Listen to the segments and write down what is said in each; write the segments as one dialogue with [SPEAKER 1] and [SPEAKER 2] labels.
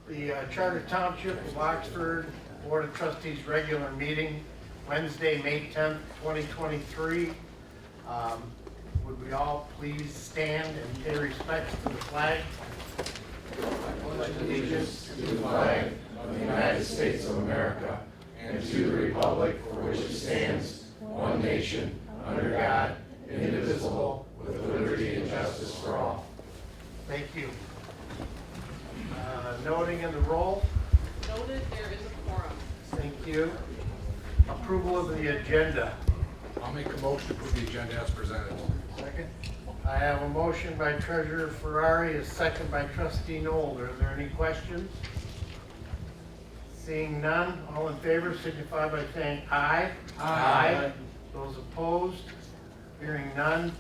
[SPEAKER 1] The Charter Township of Oxford Board of Trustees regular meeting, Wednesday, May 10th, 2023. Would we all please stand and pay respect to the flag?
[SPEAKER 2] I pledge allegiance to the flag of the United States of America and to the republic for which it stands, one nation, under God, indivisible, with liberty and justice for all.
[SPEAKER 1] Thank you. Noting in the roll.
[SPEAKER 3] Noted, there is a quorum.
[SPEAKER 1] Thank you. Approval of the agenda.
[SPEAKER 4] I'll make a motion to approve the agenda as presented.
[SPEAKER 1] Second. I have a motion by Treasurer Ferrari, a second by Trustee Noel. Are there any questions? Seeing none, all in favor signify by saying aye.
[SPEAKER 4] Aye.
[SPEAKER 1] Those opposed? Hearing none.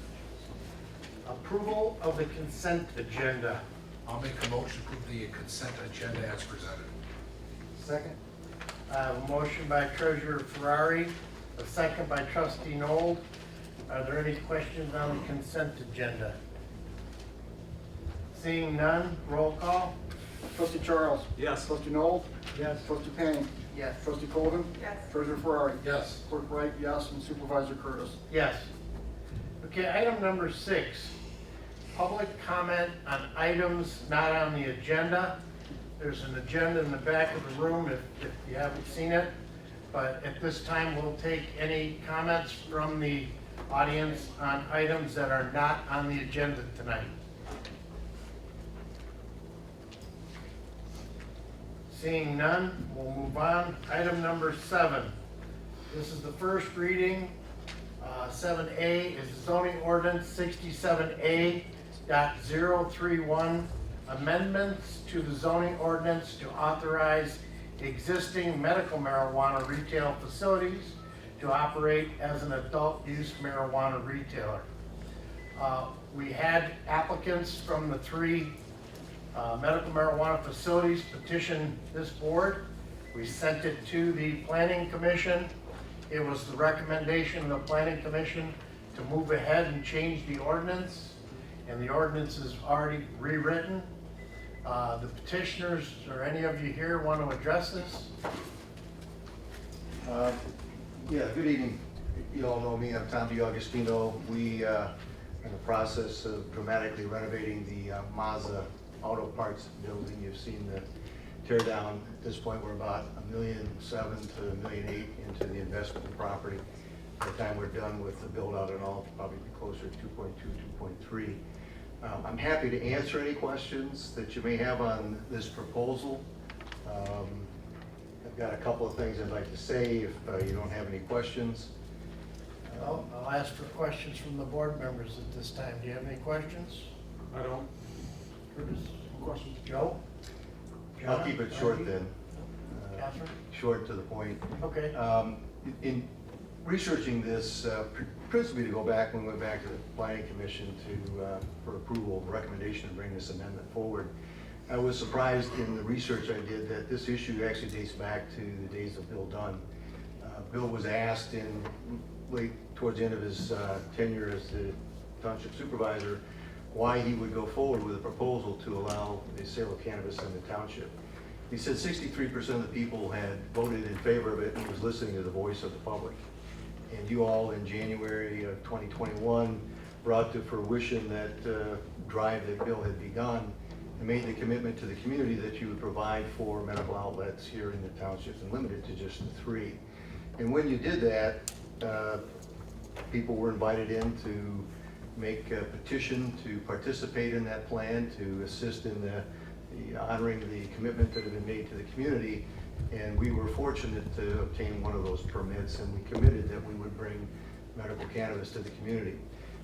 [SPEAKER 1] Approval of the consent agenda.
[SPEAKER 4] I'll make a motion to approve the consent agenda as presented.
[SPEAKER 1] Second. I have a motion by Treasurer Ferrari, a second by Trustee Noel. Are there any questions on the consent agenda? Seeing none, roll call.
[SPEAKER 5] Trustee Charles?
[SPEAKER 4] Yes.
[SPEAKER 5] Trustee Noel?
[SPEAKER 1] Yes.
[SPEAKER 5] Trustee Payne?
[SPEAKER 1] Yes.
[SPEAKER 5] Trustee Colvin?
[SPEAKER 3] Yes.
[SPEAKER 5] Treasurer Ferrari?
[SPEAKER 4] Yes.
[SPEAKER 5] Clerk Wright, yes, and Supervisor Curtis.
[SPEAKER 1] Yes. Okay, item number 6, public comment on items not on the agenda. There's an agenda in the back of the room if you haven't seen it. But at this time, we'll take any comments from the audience on items that are not on the agenda tonight. Seeing none, we'll move on. Item number 7. This is the first reading. 7A is zoning ordinance 67A.031, amendments to the zoning ordinance to authorize existing medical marijuana retail facilities to operate as an adult use marijuana retailer. We had applicants from the 3 medical marijuana facilities petition this board. We sent it to the Planning Commission. It was the recommendation of the Planning Commission to move ahead and change the ordinance, and the ordinance is already rewritten. The petitioners, or any of you here, want to address this?
[SPEAKER 6] Yeah, good evening. You all know me, I'm Tom DiAugustino. We are in the process of dramatically renovating the Mazda Auto Parts building. You've seen the tear down. At this point, we're about $1.7 million to $1.8 million into the investment in property. By the time we're done with the build out and all, probably be closer to 2.2, 2.3. I'm happy to answer any questions that you may have on this proposal. I've got a couple of things I'd like to say if you don't have any questions.
[SPEAKER 1] I'll ask for questions from the board members at this time. Do you have any questions?
[SPEAKER 4] I don't.
[SPEAKER 1] Curtis? Questions? Joe?
[SPEAKER 6] I'll keep it short then.
[SPEAKER 1] Catherine?
[SPEAKER 6] Short to the point.
[SPEAKER 1] Okay.
[SPEAKER 6] In researching this, principally to go back when we went back to the Planning Commission for approval, recommendation to bring this amendment forward, I was surprised in the research I did that this issue actually dates back to the days of Bill Dunn. Bill was asked towards the end of his tenure as the Township Supervisor why he would go forward with a proposal to allow the sale of cannabis in the township. He said 63% of the people had voted in favor of it and was listening to the voice of the public. And you all in January of 2021 brought to fruition that drive that Bill had begun and made the commitment to the community that you would provide for medical outlets here in the township and limited to just the 3. And when you did that, people were invited in to make a petition to participate in that plan, to assist in the honoring the commitment that had been made to the community. And we were fortunate to obtain one of those permits, and we committed that we would bring medical cannabis to the community.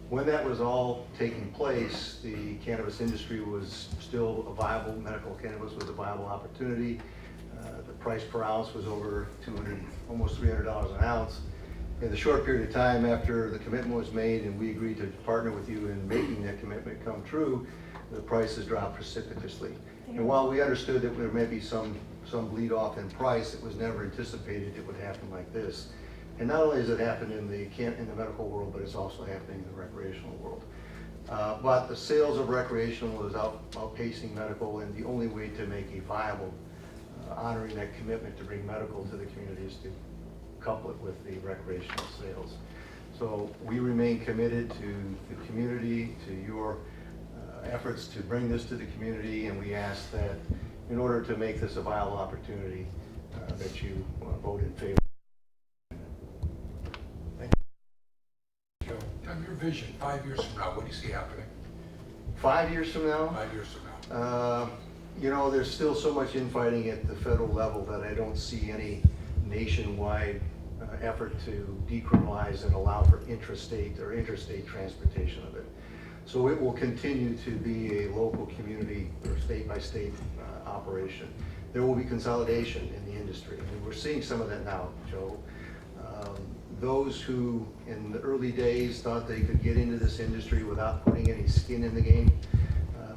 [SPEAKER 6] When that was all taking place, the cannabis industry was still a viable, medical cannabis was a viable opportunity. The price per ounce was over almost $300 an ounce. In the short period of time after the commitment was made and we agreed to partner with you in making that commitment come true, the prices dropped precipitously. And while we understood that there may be some bleed off in price, it was never anticipated it would happen like this. And not only has it happened in the medical world, but it's also happening in the recreational world. But the sales of recreational is outpacing medical, and the only way to make a viable, honoring that commitment to bring medical to the community is to couple it with the recreational sales. So we remain committed to the community, to your efforts to bring this to the community, and we ask that in order to make this a viable opportunity, that you vote in favor.
[SPEAKER 4] Joe, tell me your vision, 5 years from now, what do you see happening?
[SPEAKER 6] 5 years from now?
[SPEAKER 4] 5 years from now?
[SPEAKER 6] You know, there's still so much infighting at the federal level that I don't see any nationwide effort to decriminalize and allow for intrastate or interstate transportation of it. So it will continue to be a local community or state by state operation. There will be consolidation in the industry. I mean, we're seeing some of that now, Joe. Those who in the early days thought they could get into this industry without putting any skin in the game,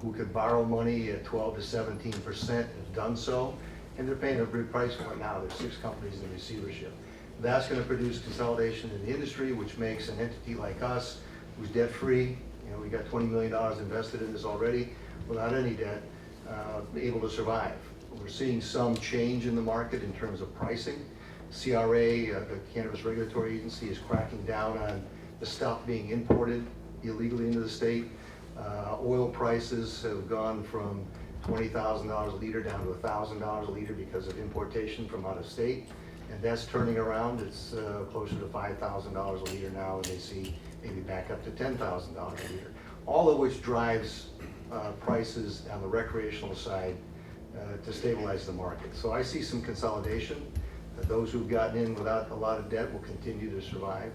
[SPEAKER 6] who could borrow money at 12 to 17% have done so, and they're paying a big price for it now. There's 6 companies in receivership. That's going to produce consolidation in the industry, which makes an entity like us, who's debt-free, you know, we got $20 million invested in this already, without any debt, able to survive. We're seeing some change in the market in terms of pricing. CRA, the Cannabis Regulatory Agency, is cracking down on the stuff being imported illegally into the state. Oil prices have gone from $20,000 a liter down to $1,000 a liter because of importation from out of state. And that's turning around. It's closer to $5,000 a liter now, and they see maybe back up to $10,000 a liter. All of which drives prices on the recreational side to stabilize the market. So I see some consolidation. Those who've gotten in without a lot of debt will continue to survive.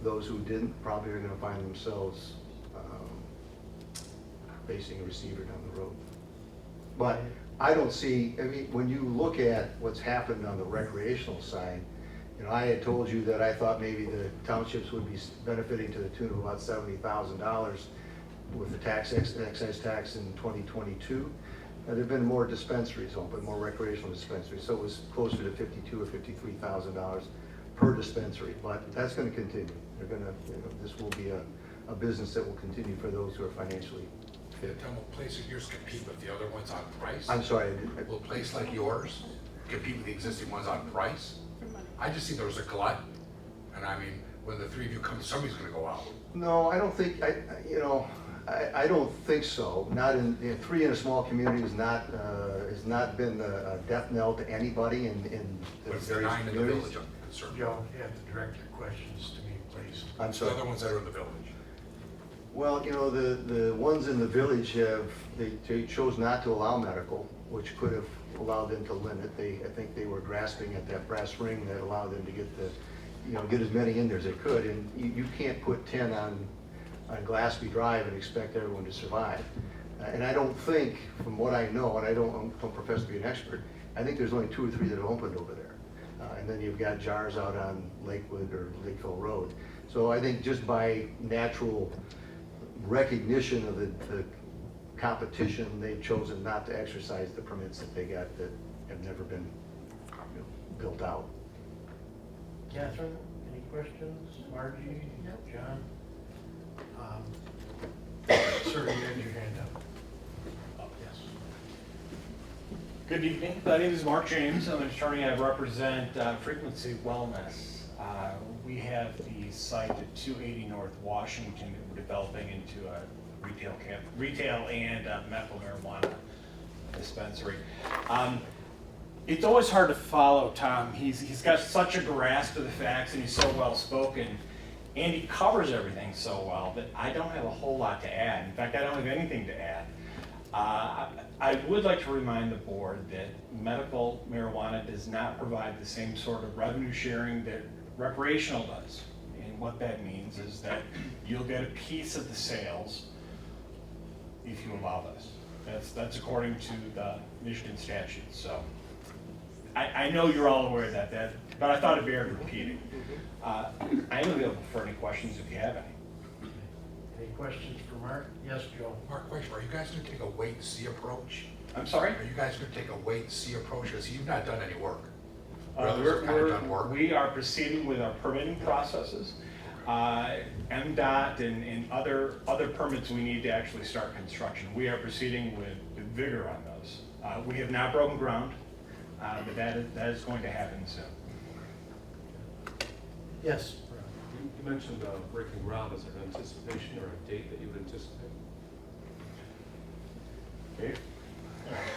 [SPEAKER 6] Those who didn't probably are going to find themselves facing a receiver down the road. But I don't see, I mean, when you look at what's happened on the recreational side, you know, I had told you that I thought maybe the townships would be benefiting to the tune of about $70,000 with the excise tax in 2022. There have been more dispensaries open, more recreational dispensaries, so it was closer to $52,000 or $53,000 per dispensary. But that's going to continue. They're going to, you know, this will be a business that will continue for those who are financially fit.
[SPEAKER 4] Tell me, will a place like yours compete with the other ones on price?
[SPEAKER 6] I'm sorry.
[SPEAKER 4] Will a place like yours compete with the existing ones on price? I just see there was a glut, and I mean, when the 3 of you come, somebody's going to go out.
[SPEAKER 6] No, I don't think, I don't think so. Not in 3 in a small community has not been a death knell to anybody in the
[SPEAKER 4] But if they're
[SPEAKER 6] various
[SPEAKER 4] 9 in the
[SPEAKER 6] communities.
[SPEAKER 4] village, I'm concerned.
[SPEAKER 1] Joe, you have to direct your questions to me, please.
[SPEAKER 6] I'm
[SPEAKER 4] The
[SPEAKER 6] sorry.
[SPEAKER 4] other ones that are in the village.
[SPEAKER 6] Well, you know, the ones in the village they chose not to allow medical, which could have allowed them to limit. I think they were grasping at that brass ring that allowed them to get as many in there as they could. And you can't put 10 on Glassby Drive and expect everyone to survive. And I don't think, from what I know, and I don't profess to be an expert, I think there's only 2 or 3 that have opened over there. And then you've got jars out on Lakewood or Lakeville Road. So I think just by natural recognition of the competition, they've chosen not to exercise the permits that they got that have never been, you know, built out.
[SPEAKER 1] Catherine, any questions? Margie? John? Sir, you had your hand up. Oh, yes.
[SPEAKER 7] Good evening. My name is Mark James. I'm an attorney. I represent Frequency Wellness. We have the site at 280 North Washington that we're developing into a retail and medical marijuana dispensary. It's always hard to follow Tom. He's got such a grasp of the facts, and he's so well spoken, and he covers everything so well that I don't have a whole lot to add. In fact, I don't have anything to add. I would like to remind the board that medical marijuana does not provide the same sort of revenue sharing that recreational does. And what that means is that you'll get a piece of the sales if you allow this. That's according to the Michigan statute. So I know you're all aware of that, but I thought it bear repeating. I am available for any questions if you have any.
[SPEAKER 1] Any questions for Mark? Yes, Joe?
[SPEAKER 4] Mark, question, are you guys going to take a wait and see approach?
[SPEAKER 7] I'm sorry?
[SPEAKER 4] Are you guys going to take a wait and see approach? Because you've not done any work.
[SPEAKER 7] Uh,
[SPEAKER 4] Others have kind of done work.
[SPEAKER 7] We are proceeding with our permitting processes. MDOT and other permits we need to actually start construction. We are proceeding with vigor on those. We have not broken ground, but that is going to happen soon.
[SPEAKER 1] Yes.
[SPEAKER 8] You mentioned breaking ground. Is there an anticipation or a date that you would anticipate?
[SPEAKER 7] Dave?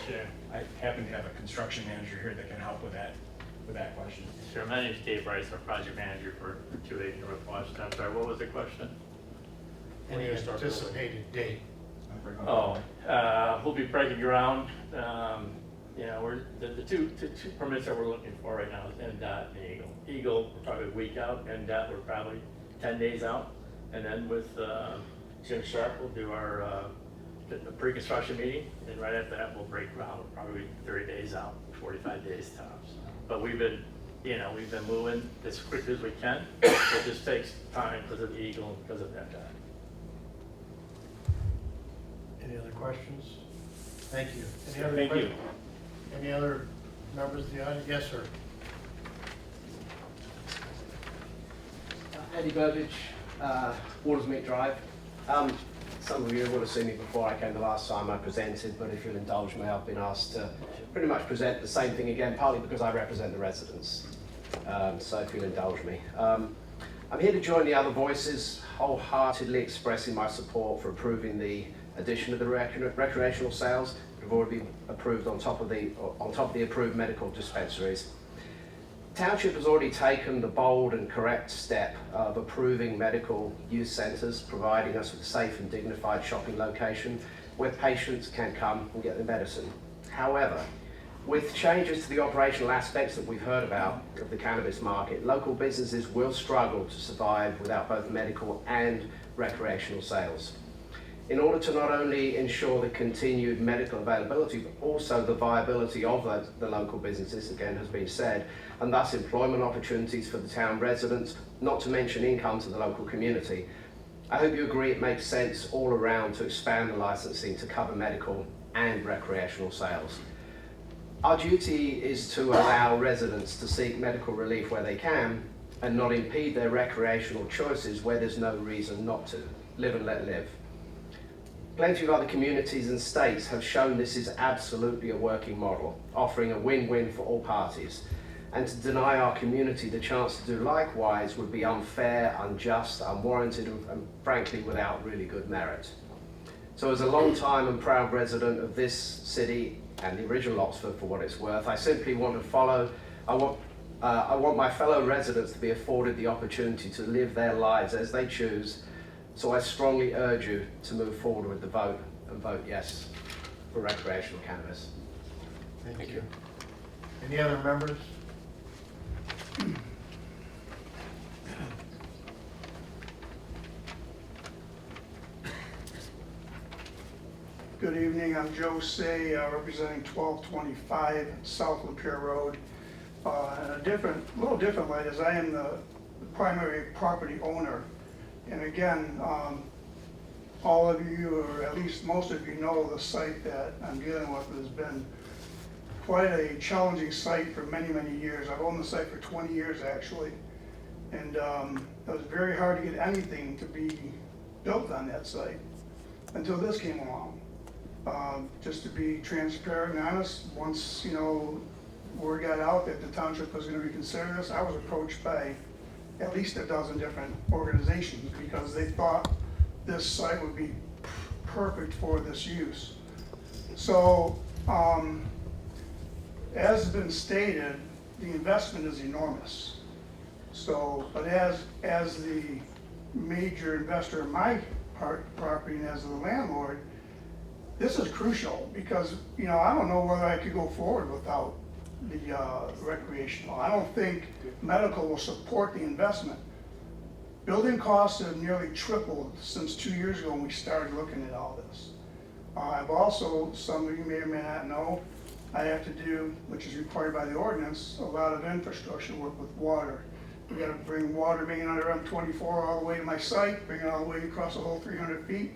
[SPEAKER 7] Sure. I happen to have a construction manager here that can help with that question.
[SPEAKER 9] Sure, my name is Dave Rice, I'm project manager for 280 North Washington. I'm sorry, what was the question?
[SPEAKER 1] Any anticipated date?
[SPEAKER 9] We'll be breaking ground. We're, the two permits that we're looking for right now is NDOT and Eagle. Eagle, we're probably a week out, NDOT, we're probably 10 days out. And then with Jim Sharp, we'll do our the pre-construction meeting, and right after that, we'll break ground. We're probably 30 days out, 45 days tops. But we've been moving as quickly as we can. It just takes time because of the Eagle and because of NDOT.
[SPEAKER 1] Any other questions? Thank you. Any other
[SPEAKER 7] Thank you.
[SPEAKER 1] questions? Any other members of the audience? Yes, sir.
[SPEAKER 10] Eddie Burbage, Watersmeet Drive. Some of you would have seen me before I came the last time I presented, but if you'll indulge me, I've been asked to pretty much present the same thing again, partly because I represent the residents. So if you'll indulge me. I'm here to join the other voices, wholeheartedly expressing my support for approving the addition of the recreational sales that have already been approved on top of the approved medical dispensaries. Township has already taken the bold and correct step of approving medical use centres, providing us with a safe and dignified shopping location where patients can come and get their medicine. However, with changes to the operational aspects that we've heard about of the cannabis market, local businesses will struggle to survive without both medical and recreational sales. In order to not only ensure the continued medical availability, but also the viability of the local businesses, again has been said, and thus employment opportunities for the town residents, not to mention income to the local community. I hope you agree it makes sense all around to expand the licensing to cover medical and recreational sales. Our duty is to allow residents to seek medical relief where they can and not impede their recreational choices where there's no reason not to. Live and let live. Plenty of other communities and states have shown this is absolutely a working model, offering a win-win for all parties. And to deny our community the chance to do likewise would be unfair, unjust, unwarranted, and frankly, without really good merit. So as a long-time and proud resident of this city and the original Oxford for what it's worth, I simply want to I want my fellow residents to be afforded the opportunity to live their lives as they choose. So I strongly urge you to move forward with the vote and vote yes for recreational cannabis.
[SPEAKER 1] Thank you. Any other members?
[SPEAKER 5] Good evening, I'm Joe Say, representing 1225 South Lapeer Road. In a little different light, as I am the primary property owner. And again, all of you, or at least most of you, know the site that I'm dealing with has been quite a challenging site for many, many years. I've owned the site for 20 years actually. And it was very hard to get anything to be built on that site until this came along. Just to be transparent and honest, once word got out that the township was going to reconsider this, I was approached by at least a dozen different organizations because they thought this site would be perfect for this use. So, as has been stated, the investment is enormous. So, but as the major investor in my property and as the landlord, this is crucial because, I don't know whether I could go forward without the recreational. I don't think medical will support the investment. Building costs have nearly tripled since 2 years ago when we started looking at all this. I've also, some of you may or may not know, I have to do, which is required by the ordinance, a lot of infrastructure work with water. We got to bring water main under M24 all the way to my site, bring it all the way across the whole 300 feet.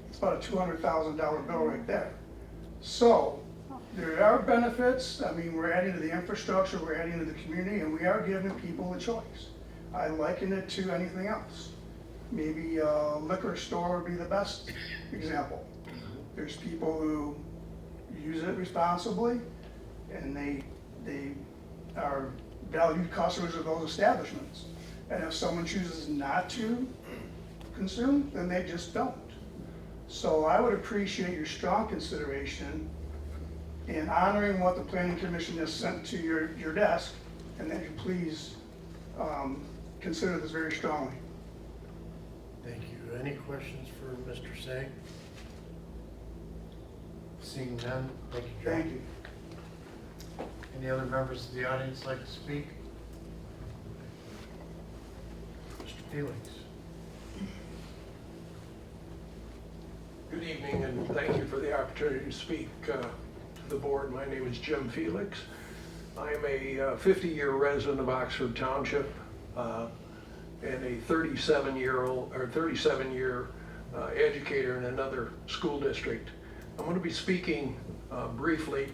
[SPEAKER 5] It's about a $200,000 bill right there. So there are benefits. I mean, we're adding to the infrastructure, we're adding to the community, and we are giving people a choice. I liken it to anything else. Maybe a liquor store would be the best example. There's people who use it responsibly, and they are valued customers of those establishments. And if someone chooses not to consume, then they just don't. So I would appreciate your strong consideration in honoring what the planning commission has sent to your desk, and that you please consider this very strongly.
[SPEAKER 1] Thank you. Any questions for Mr. Say? Seeing none, thank you, Joe.
[SPEAKER 5] Thank you.
[SPEAKER 1] Any other members of the audience like to speak? Mr. Felix.
[SPEAKER 11] Good evening, and thank you for the opportunity to speak to the board. My name is Jim Felix. I'm a 50-year resident of Oxford Township and a 37-year educator in another school district. I'm going to be speaking briefly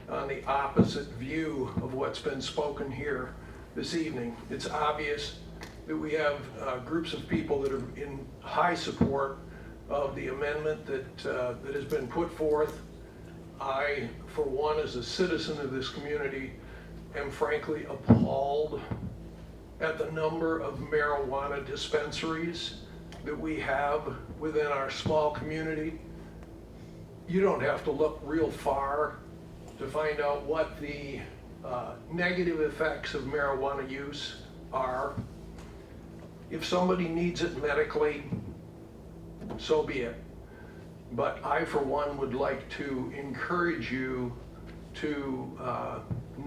[SPEAKER 11] on the opposite view of what's been spoken here this evening. It's obvious that we have groups of people that are in high support of the amendment that has been put forth. I, for one, as a citizen of this community, am frankly appalled at the number of marijuana dispensaries that we have within our small community. You don't have to look real far to find out what the negative effects of marijuana use are. If somebody needs it medically, so be it. But I, for one, would like to encourage you to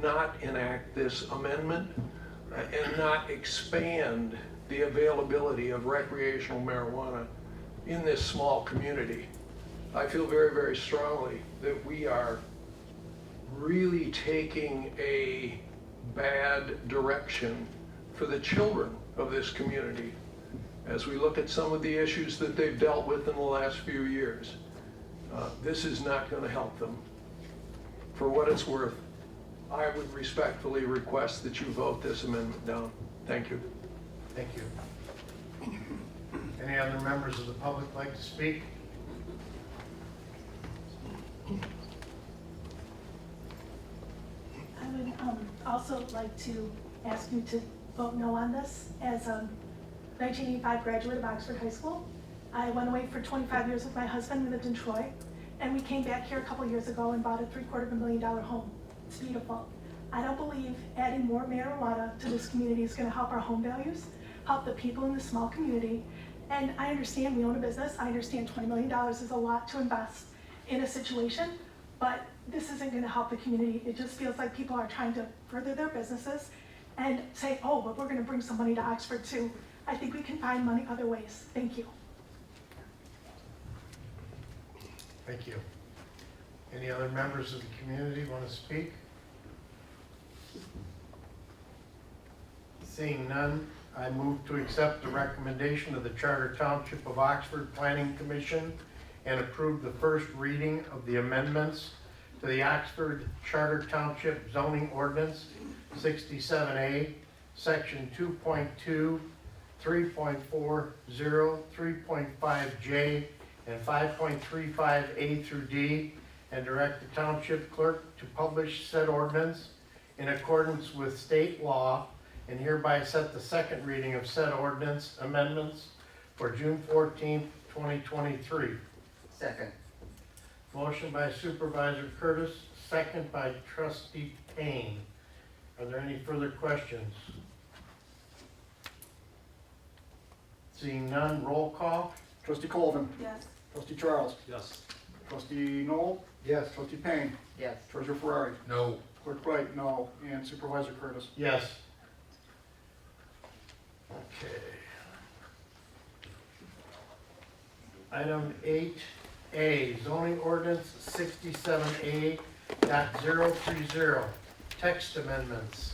[SPEAKER 11] not enact this amendment and not expand the availability of recreational marijuana in this small community. I feel very, very strongly that we are really taking a bad direction for the children of this community as we look at some of the issues that they've dealt with in the last few years. This is not going to help them. For what it's worth, I would respectfully request that you vote this amendment down. Thank you.
[SPEAKER 1] Thank you. Any other members of the public like to speak?
[SPEAKER 12] I would also like to ask you to vote no on this. As a 1985 graduate of Oxford High School, I went away for 25 years with my husband. We lived in Troy, and we came back here a couple years ago and bought a $750,000 home. It's beautiful. I don't believe adding more marijuana to this community is going to help our home values, help the people in the small community. And I understand we own a business. I understand $20 million is a lot to invest in a situation, but this isn't going to help the community. It just feels like people are trying to further their businesses and say, oh, but we're going to bring some money to Oxford too. I think we can find money other ways. Thank you.
[SPEAKER 1] Thank you. Any other members of the community want to speak? Seeing none, I move to accept the recommendation of the Charter Township of Oxford Planning Commission and approve the first reading of the amendments to the Oxford Charter Township Zoning Ordinance 67A, Section 2.2, 3.40, 3.5J, and 5.35A through D, and direct the township clerk to publish said ordinance in accordance with state law, and hereby set the second reading of said ordinance amendments for June 14th, 2023.
[SPEAKER 13] Second.
[SPEAKER 1] Motion by Supervisor Curtis, second by Trustee Payne. Are there any further questions? Seeing none, roll call.
[SPEAKER 14] Trustee Colvin.
[SPEAKER 12] Yes.
[SPEAKER 14] Trustee Charles.
[SPEAKER 8] Yes.
[SPEAKER 14] Trustee Noel.
[SPEAKER 6] Yes.
[SPEAKER 14] Trustee Payne.
[SPEAKER 13] Yes.
[SPEAKER 14] Treasurer Ferrari.
[SPEAKER 4] No.
[SPEAKER 14] Clerk Wright, no. And Supervisor Curtis.
[SPEAKER 1] Yes. Okay. Item 8A, zoning ordinance 67A.030, text amendments.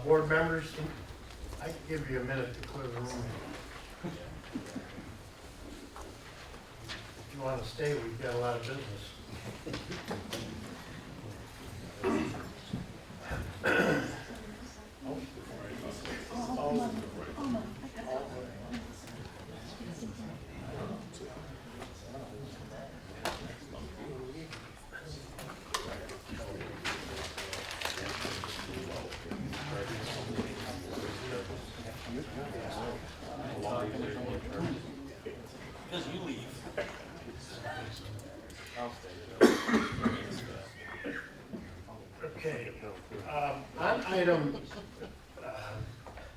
[SPEAKER 1] Board members, I can give you a minute to clear the room. If you want to stay, we've got a lot of business. Okay, on item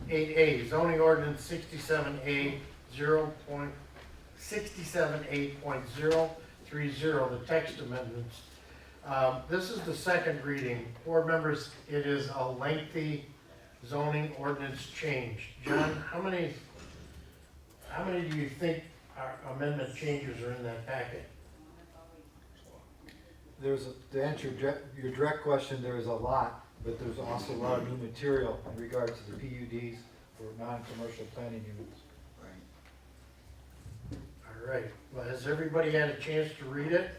[SPEAKER 1] 8A, zoning ordinance 67A 67.8.030, the text amendments. This is the second reading. Board members, it is a lengthy zoning ordinance change. John, how many do you think our amendment changes are in that packet?
[SPEAKER 13] To answer your direct question, there is a lot, but there's also a lot of new material in regards to the PUDs for non-commercial planning units.
[SPEAKER 1] All right, well, has everybody had a chance to read it?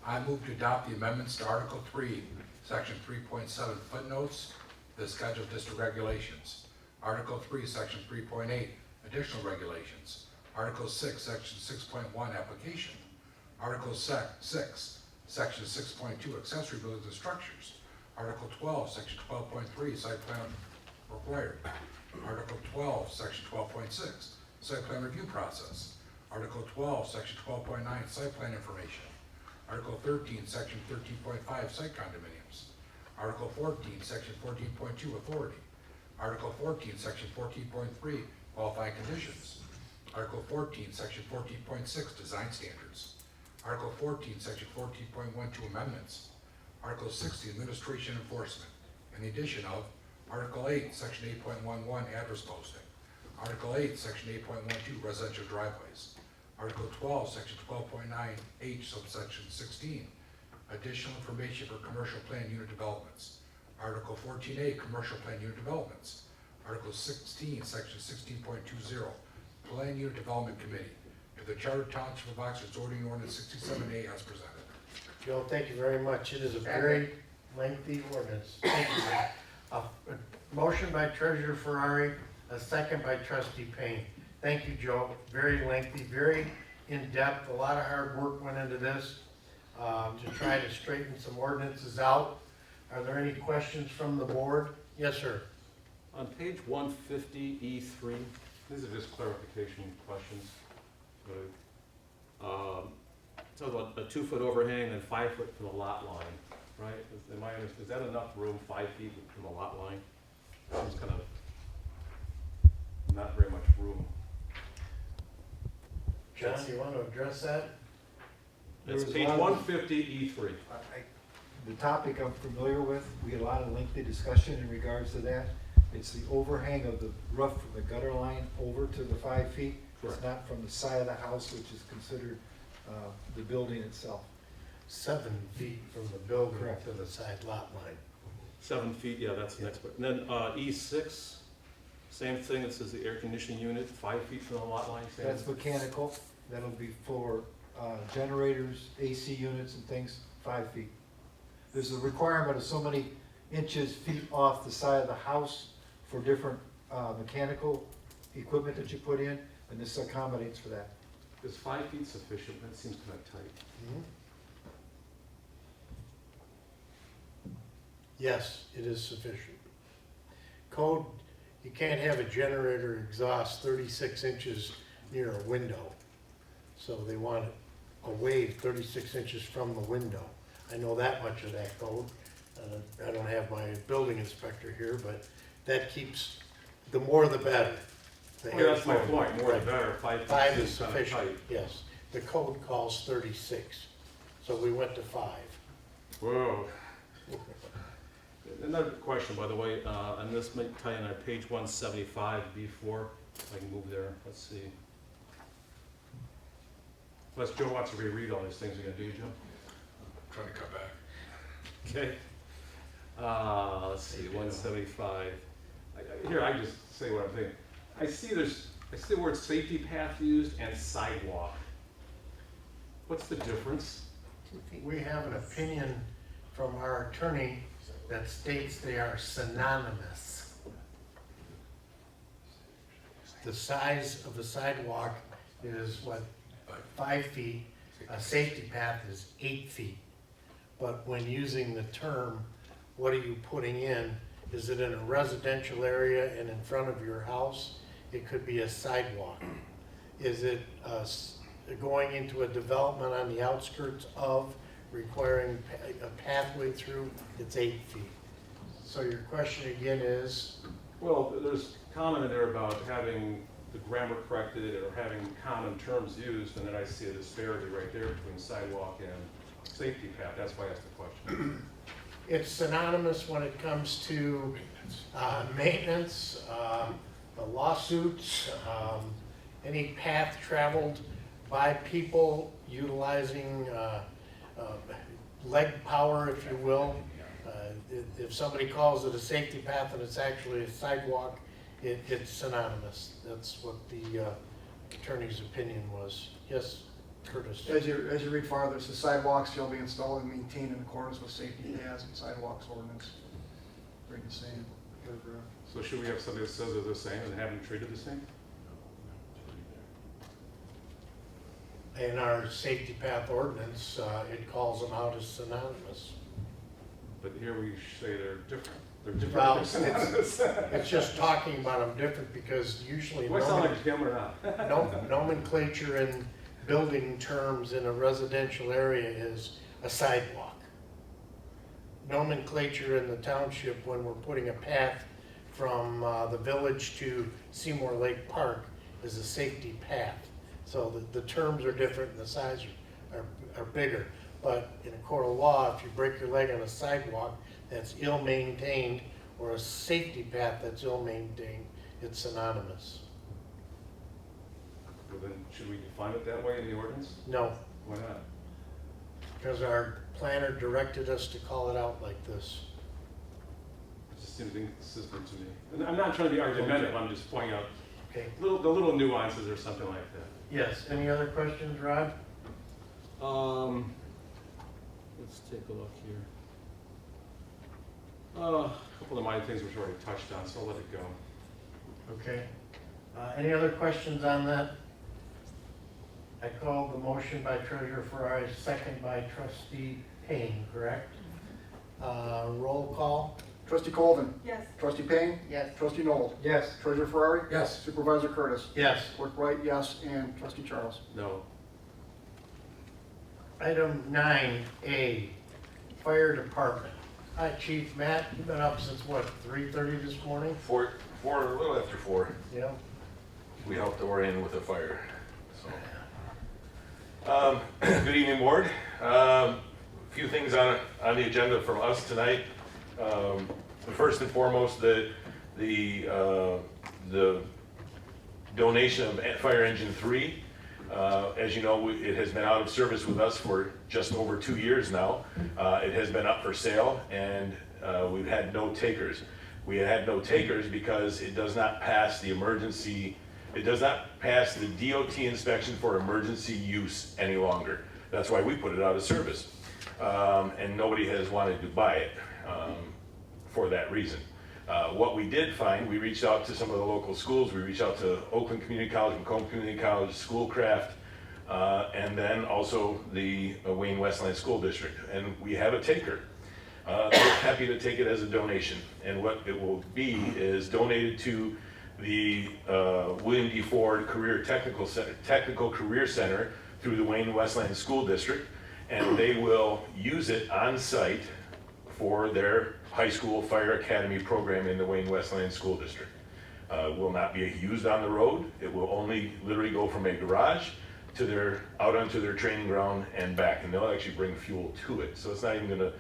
[SPEAKER 4] I move to adopt the amendments to Article 3, Section 3.7 footnotes, the scheduled district regulations. Article 3, Section 3.8, additional regulations. Article 6, Section 6.1, application. Article 6, Section 6.2, accessory buildings and structures. Article 12, Section 12.3, site plan required. Article 12, Section 12.6, site plan review process. Article 12, Section 12.9, site plan information. Article 13, Section 13.5, site condominiums. Article 14, Section 14.2, authority. Article 14, Section 14.3, qualifying conditions. Article 14, Section 14.6, design standards. Article 14, Section 14.12, amendments. Article 60, administration enforcement. In the addition of Article 8, Section 8.11, address posting. Article 8, Section 8.12, residential driveways. Article 12, Section 12.9H, subsection 16, additional information for commercial plan unit developments. Article 14A, commercial plan unit developments. Article 16, Section 16.20, plan unit development committee. To the Charter Township of Oxford zoning ordinance 67A as presented.
[SPEAKER 1] Joe, thank you very much. It is a very lengthy ordinance. Thank you. A motion by Treasurer Ferrari, a second by Trustee Payne. Thank you, Joe. Very lengthy, very in-depth. A lot of hard work went into this to try to straighten some ordinances out. Are there any questions from the board? Yes, sir.
[SPEAKER 8] On page 150E3, these are just clarification questions. It talks about a 2-foot overhang and 5 foot from the lot line, right? Is that enough room, 5 feet from the lot line? Seems kind of not very much room.
[SPEAKER 1] John, you want to address that?
[SPEAKER 8] It's page 150E3.
[SPEAKER 13] The topic I'm familiar with, we had a lot of lengthy discussion in regards to that. It's the overhang of the roof from the gutter line over to the 5 feet.
[SPEAKER 8] Correct.
[SPEAKER 13] It's not from the side of the house, which is considered the building itself.
[SPEAKER 1] 7 feet from the building
[SPEAKER 13] Correct.
[SPEAKER 1] to the side lot line.
[SPEAKER 8] 7 feet, yeah, that's the next part. And then E6, same thing, it says the air conditioning unit, 5 feet from the lot line. Same.
[SPEAKER 13] That's mechanical. That'll be for generators, AC units and things, 5 feet. There's a requirement of so many feet off the side of the house for different mechanical equipment that you put in, and this accommodates for that.
[SPEAKER 8] Is 5 feet sufficient? That seems kind of tight.
[SPEAKER 1] Yes, it is sufficient. Code, you can't have a generator exhaust 36 inches near a window. So they want it away 36 inches from the window. I know that much of that code. I don't have my building inspector here, but that keeps, the more the better.
[SPEAKER 8] Well, that's my point, more the better. 5 feet
[SPEAKER 1] 5 is
[SPEAKER 8] seems kind of
[SPEAKER 1] sufficient,
[SPEAKER 8] tight.
[SPEAKER 1] yes. The code calls 36, so we went to 5.
[SPEAKER 8] Whoa. Another question, by the way, and this might tie in on page 175 B4. If I can move there, let's see. Unless Joe wants to reread all these things, are you gonna do, Joe?
[SPEAKER 4] I'm trying to cut back.
[SPEAKER 8] Okay. Let's see, 175. Here, I just say what I'm thinking. I see the word safety path used and sidewalk. What's the difference?
[SPEAKER 1] We have an opinion from our attorney that states they are synonymous. The size of a sidewalk is what, 5 feet, a safety path is 8 feet. But when using the term, what are you putting in? Is it in a residential area and in front of your house? It could be a sidewalk. Is it going into a development on the outskirts of requiring a pathway through, it's 8 feet. So your question again is,
[SPEAKER 8] Well, there's comment in there about having the grammar corrected or having common terms used, and then I see a disparity right there between sidewalk and safety path. That's why I asked the question.
[SPEAKER 1] it's synonymous when it comes to maintenance, the lawsuits, any path traveled by people utilizing leg power, if you will. If somebody calls it a safety path and it's actually a sidewalk, it's synonymous. That's what the attorney's opinion was. Yes, Curtis?
[SPEAKER 14] As you read farther, it says sidewalks shall be installed and maintained in accordance with safety paths and sidewalks ordinance. Read the same paragraph.
[SPEAKER 8] So should we have something that says they're the same and have them treated the same?
[SPEAKER 1] In our safety path ordinance, it calls them out as synonymous.
[SPEAKER 8] But here we say they're different. They're different.
[SPEAKER 1] Well,
[SPEAKER 8] than synonymous.
[SPEAKER 1] it's just talking about them different because usually
[SPEAKER 8] Do I sound like Jim or not?
[SPEAKER 1] nomenclature in building terms in a residential area is a sidewalk. Nomenclature in the township when we're putting a path from the village to Seymour Lake Park is a safety path. So the terms are different and the size are bigger. But in a court of law, if you break your leg on a sidewalk that's ill-maintained or a safety path that's ill-maintained, it's synonymous.
[SPEAKER 8] Well, then should we define it that way in the ordinance?
[SPEAKER 1] No,
[SPEAKER 8] Why not?
[SPEAKER 1] because our planner directed us to call it out like this.
[SPEAKER 8] It just seems inconsistent to me. And I'm not trying to be argumentative, I'm just pointing out
[SPEAKER 1] Okay.
[SPEAKER 8] the little nuances or something like that.
[SPEAKER 1] Yes, any other questions, Rod?
[SPEAKER 8] Let's take a look here. A couple of minor things which we already touched on, so I'll let it go.
[SPEAKER 1] Okay. Any other questions on that? I called the motion by Treasurer Ferrari, second by Trustee Payne, correct? Roll call?
[SPEAKER 14] Trustee Colvin.
[SPEAKER 12] Yes.
[SPEAKER 14] Trustee Payne.
[SPEAKER 1] Yes.
[SPEAKER 14] Trustee Noel.
[SPEAKER 13] Yes.
[SPEAKER 14] Treasurer Ferrari.
[SPEAKER 4] Yes.
[SPEAKER 14] Supervisor Curtis.
[SPEAKER 1] Yes.
[SPEAKER 14] Clerk Wright, yes, and Trustee Charles.
[SPEAKER 8] No.
[SPEAKER 1] Item 9A, Fire Department. Hi, Chief Matt, you've been up since what, 3:30 this morning?
[SPEAKER 2] Four, a little after 4,
[SPEAKER 1] Yeah.
[SPEAKER 2] we helped to orient with a fire. So, good evening, board. A few things on the agenda from us tonight. First and foremost, the donation of fire engine 3. As you know, it has been out of service with us for just over 2 years now. It has been up for sale, and we've had no takers. We had no takers because it does not pass the emergency, it does not pass the DOT inspection for emergency use any longer. That's why we put it out of service. And nobody has wanted to buy it for that reason. What we did find, we reached out to some of the local schools. We reached out to Oakland Community College, Macomb Community College, Schoolcraft, and then also the Wayne Westland School District. And we have a taker. We're happy to take it as a donation. And what it will be is donated to the William D. Ford Technical Career Center through the Wayne Westland School District. And they will use it on site for their high school fire academy program in the Wayne Westland School District. Will not be used on the road. It will only literally go from a garage to out onto their training ground and back, and they'll actually bring fuel to it. So it's not even gonna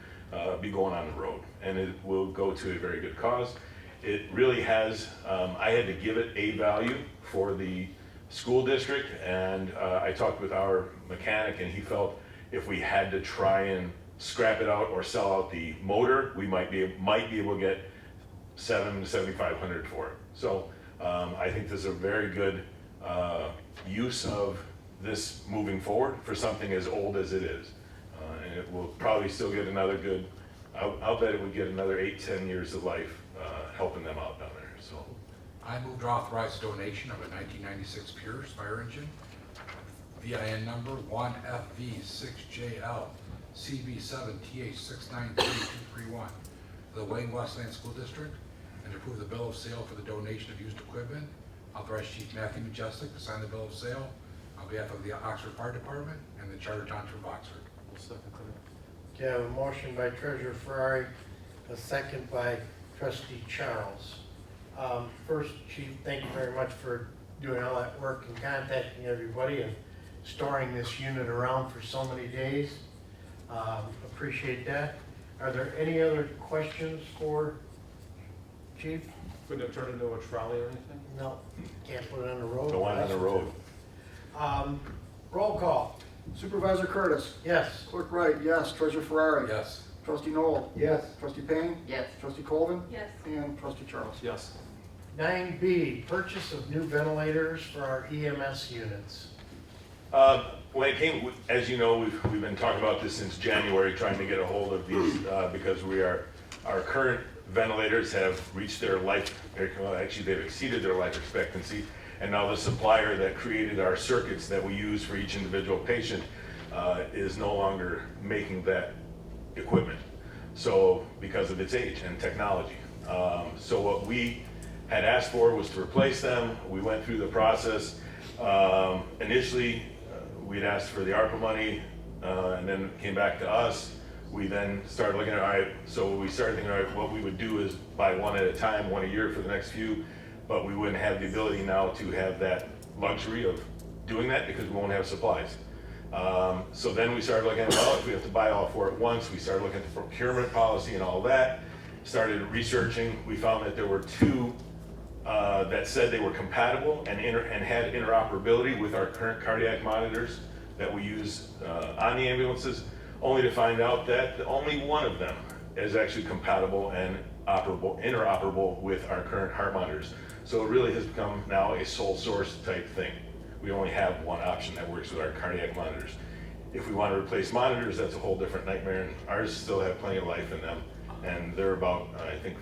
[SPEAKER 2] be going on the road, and it will go to a very good cause. It really has, I had to give it a value for the school district, and I talked with our mechanic, and he felt if we had to try and scrap it out or sell out the motor, we might be able to get $700 to $7,500 for it. So I think this is a very good use of this moving forward for something as old as it is. And it will probably still get another good, I'll bet it would get another 8-10 years of life helping them out down there. So
[SPEAKER 4] I move to authorize donation of a 1996 Pierce fire engine, VIN number 1FV6JL CB7TH693231 to the Wayne Westland School District, and approve the bill of sale for the donation of used equipment. Authorize Chief Matthew Majestic to sign the bill of sale on behalf of the Oxford Fire Department and the Charter Township of Oxford.
[SPEAKER 8] We'll second that.
[SPEAKER 1] Okay, I have a motion by Treasurer Ferrari, a second by Trustee Charles. First, Chief, thank you very much for doing all that work and contacting everybody and storing this unit around for so many days. Appreciate that. Are there any other questions for Chief?
[SPEAKER 8] Couldn't have turned into a trolley or anything?
[SPEAKER 1] No, can't put it on the road.
[SPEAKER 2] Go on the road.
[SPEAKER 1] Roll call.
[SPEAKER 14] Supervisor Curtis.
[SPEAKER 1] Yes.
[SPEAKER 14] Clerk Wright, yes. Treasurer Ferrari.
[SPEAKER 4] Yes.
[SPEAKER 14] Trustee Noel.
[SPEAKER 13] Yes.
[SPEAKER 14] Trustee Payne.
[SPEAKER 3] Yes.
[SPEAKER 14] Trustee Colvin.
[SPEAKER 3] Yes.
[SPEAKER 14] And Trustee Charles.
[SPEAKER 8] Yes.
[SPEAKER 1] 9B, purchase of new ventilators for our EMS units.
[SPEAKER 2] When it came, as you know, we've been talking about this since January, trying to get a hold of these because our current ventilators have reached their life, well, actually they've exceeded their life expectancy, and now the supplier that created our circuits that we use for each individual patient is no longer making that equipment. So because of its age and technology. So what we had asked for was to replace them. We went through the process. Initially, we'd asked for the ARPA money, and then it came back to us. We then started looking at, all right, so we started thinking, all right, what we would do is buy one at a time, one a year for the next few, but we wouldn't have the ability now to have that luxury of doing that because we won't have supplies. So then we started looking at, well, if we have to buy all four at once, we started looking at the procurement policy and all that, started researching. We found that there were two that said they were compatible and had interoperability with our current cardiac monitors that we use on the ambulances, only to find out that only one of them is actually compatible and interoperable with our current heart monitors. So it really has become now a sole source type thing. We only have one option that works with our cardiac monitors. If we want to replace monitors, that's a whole different nightmare, and ours still have plenty of life in them, and they're about, I think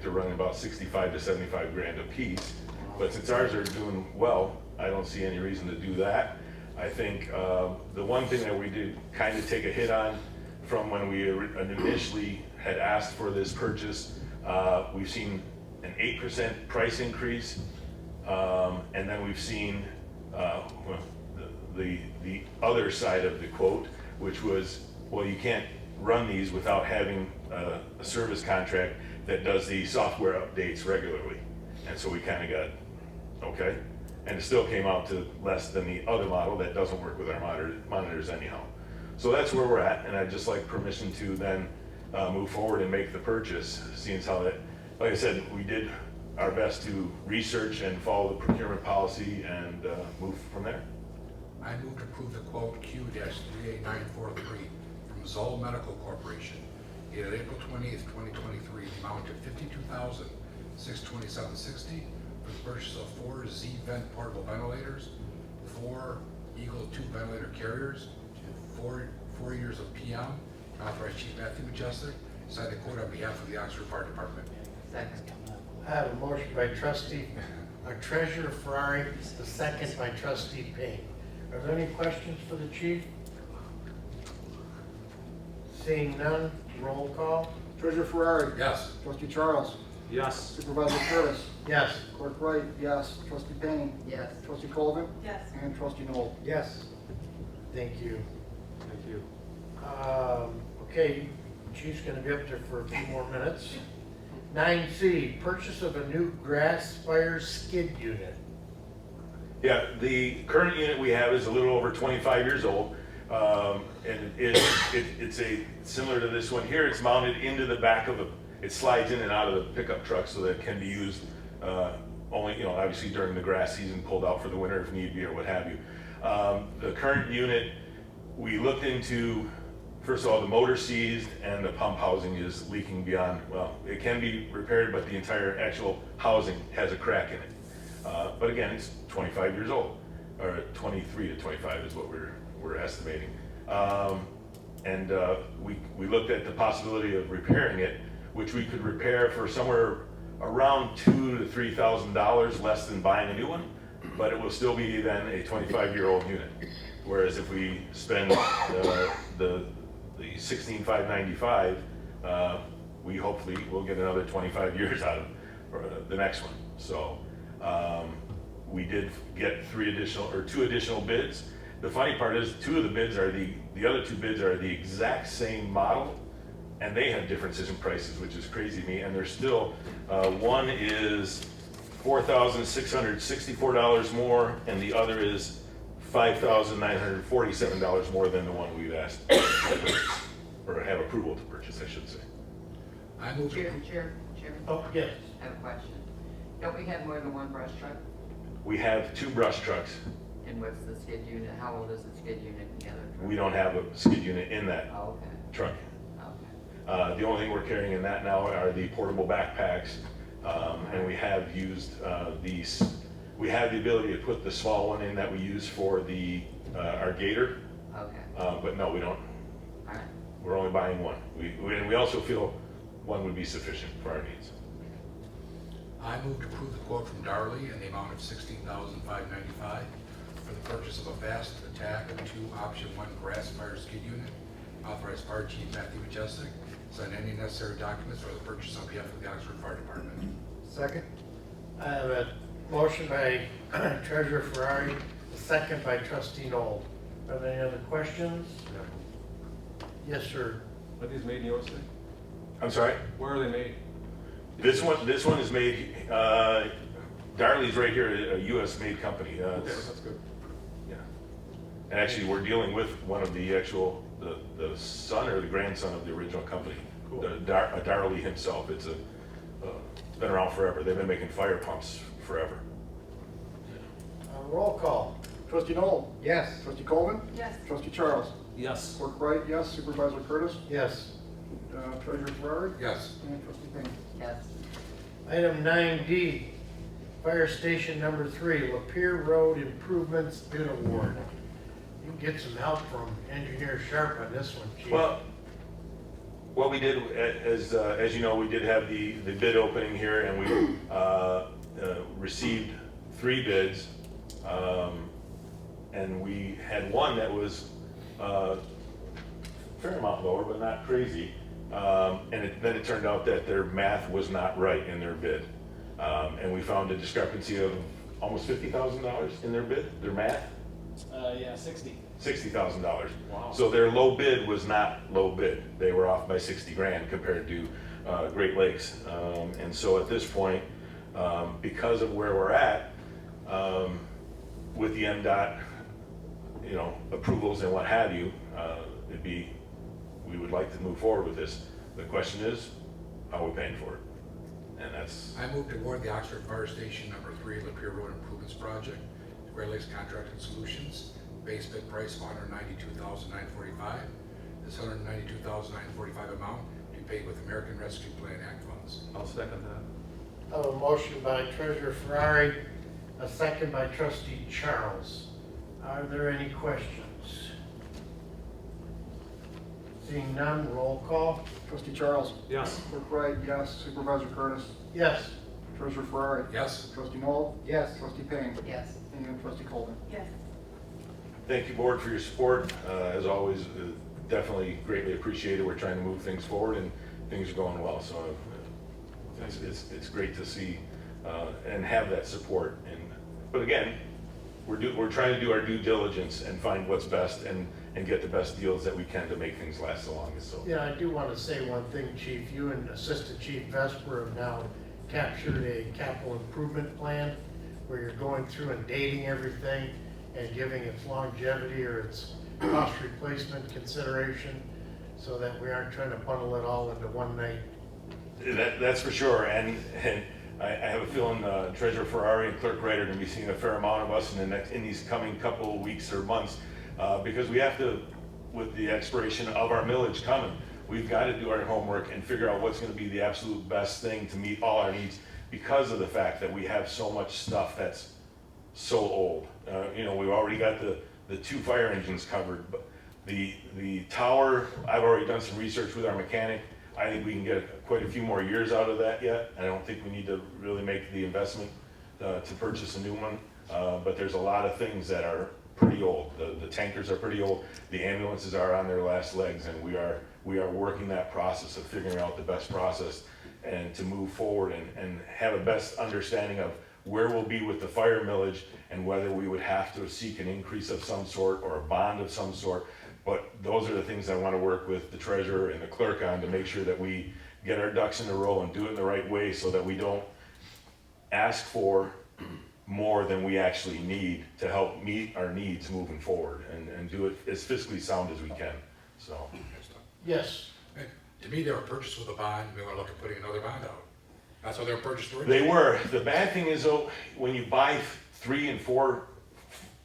[SPEAKER 2] they're running about 65 to 75 grand a piece. But since ours are doing well, I don't see any reason to do that. I think the one thing that we did kind of take a hit on from when we initially had asked for this purchase, we've seen an 8% price increase, and then we've seen the other side of the quote, which was, well, you can't run these without having a service contract that does the software updates regularly. And so we kind of got, okay. And it still came out to less than the other model that doesn't work with our monitors anyhow. So that's where we're at, and I'd just like permission to then move forward and make the purchase, seeing how that, like I said, we did our best to research and follow the procurement policy and move from there.
[SPEAKER 4] I move to approve the quote Q-38943 from Zoll Medical Corporation, dated April 28th, 2023, the amount of $52,627.60 for the purchase of 4 Z-Vent portable ventilators, 4 Eagle 2 ventilator carriers, 4 years of PM, authorized Chief Matthew Majestic, sign the quote on behalf of the Oxford Fire Department.
[SPEAKER 3] Second.
[SPEAKER 1] I have a motion by Treasurer Ferrari, the second by Trustee Payne. Are there any questions for the Chief? Seeing none, roll call.
[SPEAKER 14] Treasurer Ferrari.
[SPEAKER 4] Yes.
[SPEAKER 14] Trustee Charles.
[SPEAKER 8] Yes.
[SPEAKER 14] Supervisor Curtis.
[SPEAKER 1] Yes.
[SPEAKER 14] Clerk Wright, yes. Trustee Payne.
[SPEAKER 3] Yes.
[SPEAKER 14] Trustee Colvin.
[SPEAKER 12] Yes.
[SPEAKER 14] And Trustee Noel.
[SPEAKER 13] Yes.
[SPEAKER 1] Thank you.
[SPEAKER 8] Thank you.
[SPEAKER 1] Okay, Chief's gonna be up there for a few more minutes. 9C, purchase of a new grass fire skid unit.
[SPEAKER 2] Yeah, the current unit we have is a little over 25 years old. And it's similar to this one here. It's mounted into the back of it slides in and out of the pickup truck so that it can be used only, obviously during the grass season, pulled out for the winter if need be or what have you. The current unit, we looked into, first of all, the motor seized and the pump housing is leaking beyond, well, it can be repaired, but the entire actual housing has a crack in it. But again, it's 25 years old, or 23 to 25 is what we're estimating. And we looked at the possibility of repairing it, which we could repair for somewhere around $2,000 to $3,000 less than buying a new one, but it will still be then a 25-year-old unit. Whereas if we spend the $16,595, we hopefully will get another 25 years out of the next one. So we did get 2 additional bids, the funny part is, two of the bids are the other two bids are the exact same model, and they have differences in prices, which is crazy to me, and they're still, one is $4,664 more, and the other is $5,947 more than the one we've asked to purchase, or have approval to purchase, I should say.
[SPEAKER 4] I move to
[SPEAKER 15] Chairman,
[SPEAKER 1] Oh, yes.
[SPEAKER 15] I have a question. Don't we have more than one brush truck?
[SPEAKER 2] We have two brush trucks.
[SPEAKER 15] And what's the skid unit? How old is the skid unit together?
[SPEAKER 2] We don't have a skid unit in that
[SPEAKER 15] Oh, okay,
[SPEAKER 2] truck.
[SPEAKER 15] okay.
[SPEAKER 2] The only thing we're carrying in that now are the portable backpacks, and we have used these. We have the ability to put the small one in that we use for our gator,
[SPEAKER 15] Okay,
[SPEAKER 2] but no, we don't.
[SPEAKER 15] all right.
[SPEAKER 2] We're only buying one. And we also feel one would be sufficient for our needs.
[SPEAKER 4] I move to approve the quote from Darley in the amount of $16,595 for the purchase of a Fast Attack 2 Option 1 grass fire skid unit. Authorized Fire Chief Matthew Majestic, sign any necessary documents for the purchase on behalf of the Oxford Fire Department.
[SPEAKER 13] Second?
[SPEAKER 1] I have a motion by Treasurer Ferrari, a second by Trustee Noel. Are there any other questions? Yes, sir.
[SPEAKER 8] Are these made in USA?
[SPEAKER 2] I'm sorry?
[SPEAKER 8] Where are they made?
[SPEAKER 2] This one is made, Darley's right here, a US made company.
[SPEAKER 8] Okay, that's good.
[SPEAKER 2] Yeah. And actually, we're dealing with one of the actual, the son or the grandson of the original company.
[SPEAKER 8] Cool.
[SPEAKER 2] Darley himself. It's been around forever. They've been making fire pumps forever.
[SPEAKER 1] Roll call.
[SPEAKER 14] Trustee Noel?
[SPEAKER 13] Yes.
[SPEAKER 14] Trustee Colvin?
[SPEAKER 3] Yes.
[SPEAKER 14] Trustee Charles?
[SPEAKER 8] Yes.
[SPEAKER 14] Clerk Wright, yes. Supervisor Curtis?
[SPEAKER 1] Yes.
[SPEAKER 14] Treasurer Ferrari?
[SPEAKER 4] Yes.
[SPEAKER 14] And Trustee Payne?
[SPEAKER 15] Yes.
[SPEAKER 1] Item 9D, Fire Station Number 3, Lapeer Road Improvements Bid Award. You can get some help from Engineer Sharp on this one, Chief.
[SPEAKER 2] Well, what we did, as you know, we did have the bid opening here, and we received 3 bids, and we had one that was a fair amount lower, but not crazy. And then it turned out that their math was not right in their bid. And we found a discrepancy of almost $50,000 in their bid, their math.
[SPEAKER 7] Yeah, 60.
[SPEAKER 2] $60,000.
[SPEAKER 7] Wow.
[SPEAKER 2] So their low bid was not low bid. They were off by 60 grand compared to Great Lakes. And so at this point, because of where we're at, with the MDOT, approvals and what have you, we would like to move forward with this. The question is, how are we paying for it? And that's,
[SPEAKER 4] I move to award the Oxford Fire Station Number 3 Lapeer Road Improvements Project to Great Lakes Contracting Solutions. Base bid price of $192,945. This $192,945 amount to be paid with American Rescue Plan Act funds.
[SPEAKER 8] I'll second that.
[SPEAKER 1] I have a motion by Treasurer Ferrari, a second by Trustee Charles. Are there any questions? Seeing none, roll call.
[SPEAKER 14] Trustee Charles?
[SPEAKER 8] Yes.
[SPEAKER 14] Clerk Wright, yes. Supervisor Curtis?
[SPEAKER 1] Yes.
[SPEAKER 14] Treasurer Ferrari?
[SPEAKER 4] Yes.
[SPEAKER 14] Trustee Noel?
[SPEAKER 13] Yes.
[SPEAKER 14] Trustee Payne?
[SPEAKER 15] Yes.
[SPEAKER 14] And Trustee Colvin?
[SPEAKER 12] Yes.
[SPEAKER 2] thank you, board, for your support. As always, definitely greatly appreciated. We're trying to move things forward, and things are going well. So it's great to see and have that support. But again, we're trying to do our due diligence and find what's best and get the best deals that we can to make things last the longest. So
[SPEAKER 1] Yeah, I do want to say one thing, Chief. You and Assistant Chief Vesper have now captured a capital improvement plan where you're going through and dating everything and giving its longevity or its cost replacement consideration so that we aren't trying to bundle it all into one night.
[SPEAKER 2] that's for sure. And I have a feeling Treasurer Ferrari and Clerk Wright are going to be seeing a fair amount of us in these coming couple of weeks or months because we have to, with the expiration of our millage coming, we've got to do our homework and figure out what's going to be the absolute best thing to meet all our needs because of the fact that we have so much stuff that's so old. We've already got the 2 fire engines covered, but the tower, I've already done some research with our mechanic. I think we can get quite a few more years out of that yet. I don't think we need to really make the investment to purchase a new one, but there's a lot of things that are pretty old. The tankers are pretty old. The ambulances are on their last legs, and we are working that process of figuring out the best process and to move forward and have a best understanding of where we'll be with the fire millage and whether we would have to seek an increase of some sort or a bond of some sort. But those are the things I want to work with the treasurer and the clerk on to make sure that we get our ducks in a row and do it in the right way so that we don't ask for more than we actually need to help meet our needs moving forward and do it as fiscally sound as we can, so.
[SPEAKER 1] Yes.
[SPEAKER 4] To me, they were purchased with a bond, we want to look at putting another bond out. That's how they were purchased
[SPEAKER 2] They
[SPEAKER 4] originally.
[SPEAKER 2] were. The bad thing is though, when you buy 3 and 4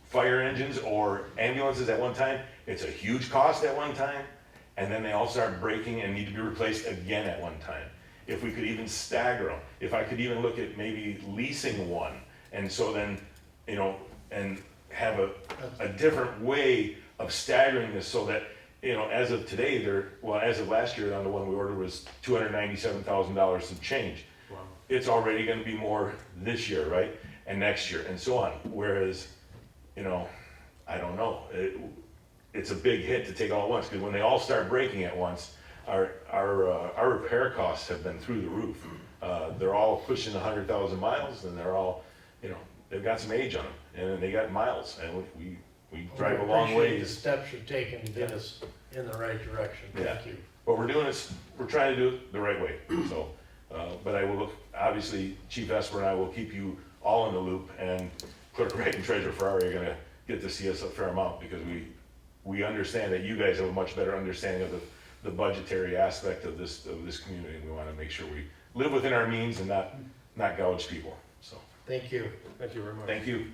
[SPEAKER 2] fire engines or ambulances at one time, it's a huge cost at one time, and then they all start breaking and need to be replaced again at one time. If we could even stagger them, if I could even look at maybe leasing one, and so then, you know, and have a different way of staggering this so that, you know, as of today, as of last year, on the one we ordered was $297,000 some change.
[SPEAKER 4] Wow.
[SPEAKER 2] It's already gonna be more this year, right? And next year, and so on. Whereas, you know, I don't know. It's a big hit to take all at once, because when they all start breaking at once, our repair costs have been through the roof. They're all pushing 100,000 miles, and they're all, you know, they've got some age on them, and they got miles, and we drive a long
[SPEAKER 1] Appreciate the
[SPEAKER 2] ways.
[SPEAKER 1] steps you're taking to get us in the right direction.
[SPEAKER 2] Yeah.
[SPEAKER 1] Thank you.
[SPEAKER 2] But we're doing this, we're trying to do it the right way, so, but I will look, obviously, Chief Esper and I will keep you all in the loop, and Clerk Wright and Treasurer Ferrari are gonna get to see us a fair amount, because we understand that you guys have a much better understanding of the budgetary aspect of this community, and we wanna make sure we live within our means and not gouge people, so,
[SPEAKER 1] Thank you.
[SPEAKER 8] Thank you very much.
[SPEAKER 2] thank you.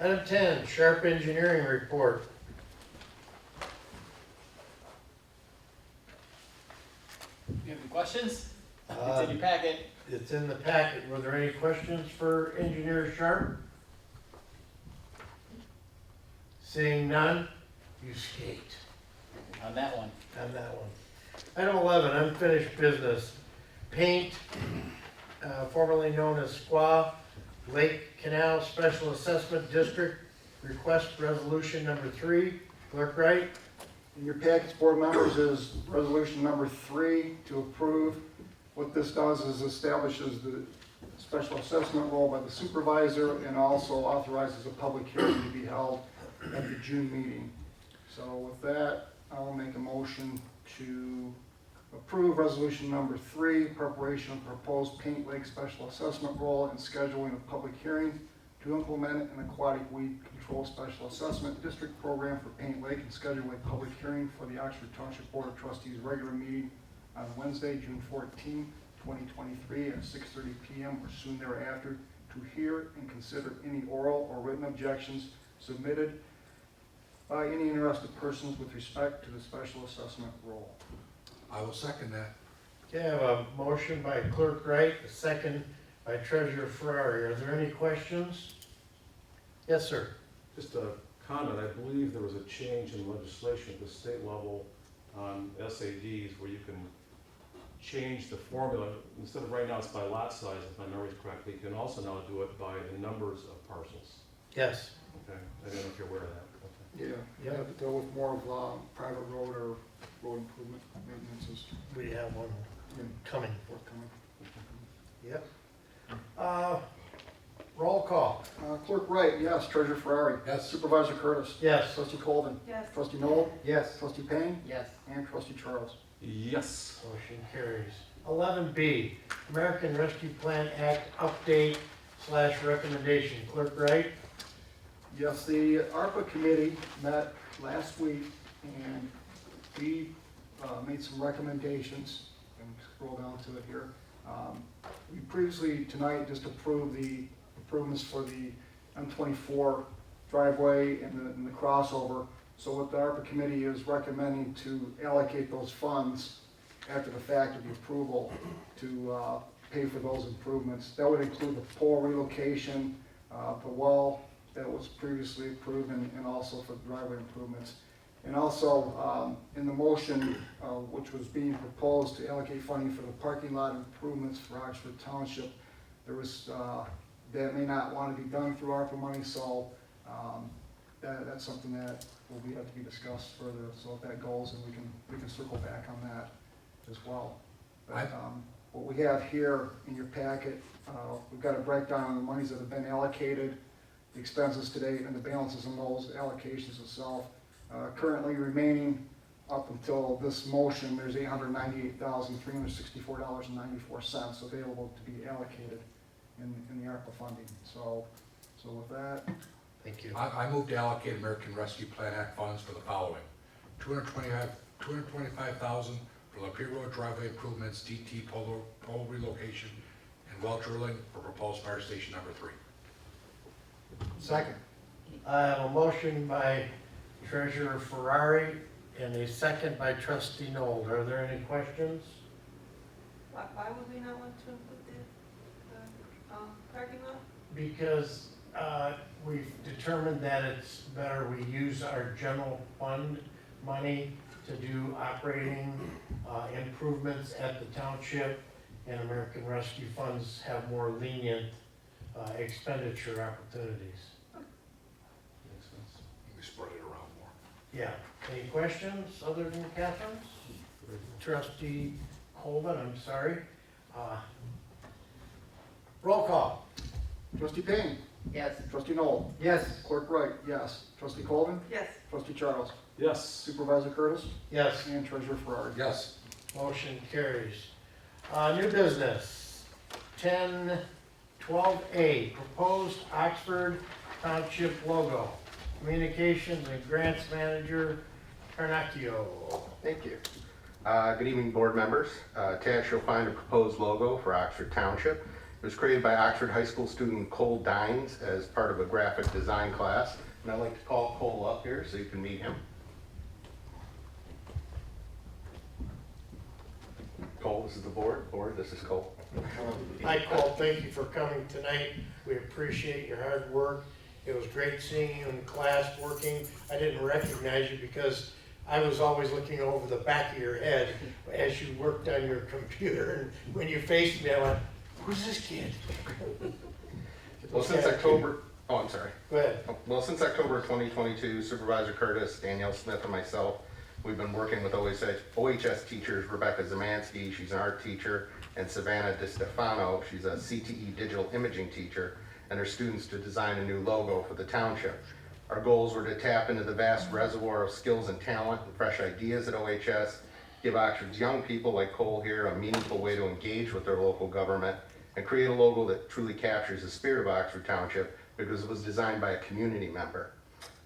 [SPEAKER 1] Item 10, Sharp Engineering Report.
[SPEAKER 16] You have any questions?
[SPEAKER 1] Uh,
[SPEAKER 16] It's in your packet.
[SPEAKER 1] It's in the packet. Were there any questions for Engineer Sharp? Seeing none, you skate
[SPEAKER 16] On that one.
[SPEAKER 1] on that one. Item 11, unfinished business. Paint, formerly known as SQUA, Lake Canal Special Assessment District, request resolution number 3. Clerk Wright?
[SPEAKER 14] In your packets, board members, is resolution number 3 to approve. What this does is establishes the special assessment role by the supervisor and also authorizes a public hearing to be held at the June meeting. So with that, I'll make a motion to approve resolution number 3, preparation of proposed Paint Lake special assessment role and scheduling a public hearing to implement an aquatic weed control special assessment district program for Paint Lake and schedule a public hearing for the Oxford Township Board of Trustees regular meeting on Wednesday, June 14, 2023 at 6:30 p.m. or soon thereafter to hear and consider any oral or written objections submitted by any interested persons with respect to the special assessment role.
[SPEAKER 4] I will second that.
[SPEAKER 1] Okay, I have a motion by Clerk Wright, a second by Treasurer Ferrari. Are there any questions? Yes, sir.
[SPEAKER 8] Just a comment, I believe there was a change in legislation at the state level on SADs where you can change the formula. Instead of right now it's by lot size, if my memory is correct, you can also now do it by the numbers of parcels.
[SPEAKER 1] Yes.
[SPEAKER 8] Okay, I don't know if you're aware of that.
[SPEAKER 14] Yeah, you have to deal with more of private road or road improvement maintenance is
[SPEAKER 1] We have one coming.
[SPEAKER 14] forthcoming.
[SPEAKER 1] Yep. Roll call.
[SPEAKER 14] Clerk Wright, yes. Treasurer Ferrari.
[SPEAKER 4] Yes.
[SPEAKER 14] Supervisor Curtis.
[SPEAKER 1] Yes.
[SPEAKER 14] Trustee Colvin.
[SPEAKER 12] Yes.
[SPEAKER 14] Trustee Noel.
[SPEAKER 13] Yes.
[SPEAKER 14] Trustee Payne.
[SPEAKER 15] Yes.
[SPEAKER 14] And Trustee Charles.
[SPEAKER 8] Yes.
[SPEAKER 1] Motion carries. 11B, American Rescue Plan Act update / recommendation. Clerk Wright?
[SPEAKER 14] Yes, the ARPA committee met last week and we made some recommendations, and scroll down to it here. We previously tonight just approved the improvements for the M24 driveway and the crossover. So what the ARPA committee is recommending to allocate those funds after the fact of the approval to pay for those improvements. That would include the pole relocation, the well that was previously approved, and also for driveway improvements. And also, in the motion, which was being proposed to allocate funding for the parking lot improvements for Oxford Township, there was, that may not want to be done through ARPA money, so that's something that will have to be discussed further. So if that goes, and we can circle back on that as well. But, what we have here in your packet, we've got a breakdown on the monies that have been allocated, the expenses to date, and the balances on those allocations itself. Currently remaining up until this motion, there's $898,364.94 available to be allocated in the ARPA funding. So with that,
[SPEAKER 6] Thank you.
[SPEAKER 4] I move to allocate American Rescue Plan Act funds for the following: $225,000 for Lapeer Road driveway improvements, DT pole relocation, and well drilling for proposed fire station number 3.
[SPEAKER 13] Second.
[SPEAKER 1] I have a motion by Treasurer Ferrari and a second by Trustee Noel. Are there any questions?
[SPEAKER 3] Why would we not want to include the parking lot?
[SPEAKER 1] Because we've determined that it's better we use our general fund money to do operating improvements at the township, and American Rescue Funds have more lenient expenditure opportunities.
[SPEAKER 4] Makes sense. We spread it around more.
[SPEAKER 1] Yeah. Any questions other than Catherine's? Trustee Colvin, I'm sorry. Roll call.
[SPEAKER 14] Trustee Payne.
[SPEAKER 15] Yes.
[SPEAKER 14] Trustee Noel.
[SPEAKER 13] Yes.
[SPEAKER 14] Clerk Wright, yes. Trustee Colvin.
[SPEAKER 3] Yes.
[SPEAKER 14] Trustee Charles.
[SPEAKER 8] Yes.
[SPEAKER 14] Supervisor Curtis.
[SPEAKER 1] Yes.
[SPEAKER 14] And Treasurer Ferrari.
[SPEAKER 4] Yes.
[SPEAKER 1] Motion carries. New business, 10-12A, proposed Oxford Township logo. Communications and Grants Manager, Carnacchio.
[SPEAKER 2] Thank you. Good evening, board members. Attached, you'll find a proposed logo for Oxford Township. It was created by Oxford High School student Cole Dines as part of a graphic design class. And I'd like to call Cole up here so you can meet him. Cole, this is the board. Board, this is Cole.
[SPEAKER 1] Hi Cole, thank you for coming tonight. We appreciate your hard work. It was great seeing you in class working. I didn't recognize you because I was always looking over the back of your head as you worked on your computer. And when you faced me, I went, who's this kid?
[SPEAKER 2] Well, since October, I'm sorry.
[SPEAKER 1] Go ahead.
[SPEAKER 2] Well, since October 2022, Supervisor Curtis, Danielle Smith, and myself, we've been working with OHS teachers, Rebecca Zamansky, she's an art teacher, and Savannah DiStefano, she's a CTE digital imaging teacher, and her students to design a new logo for the township. Our goals were to tap into the vast reservoir of skills and talent and fresh ideas at OHS, give Oxford's young people like Cole here a meaningful way to engage with their local government, and create a logo that truly captures the spirit of Oxford Township because it was designed by a community member.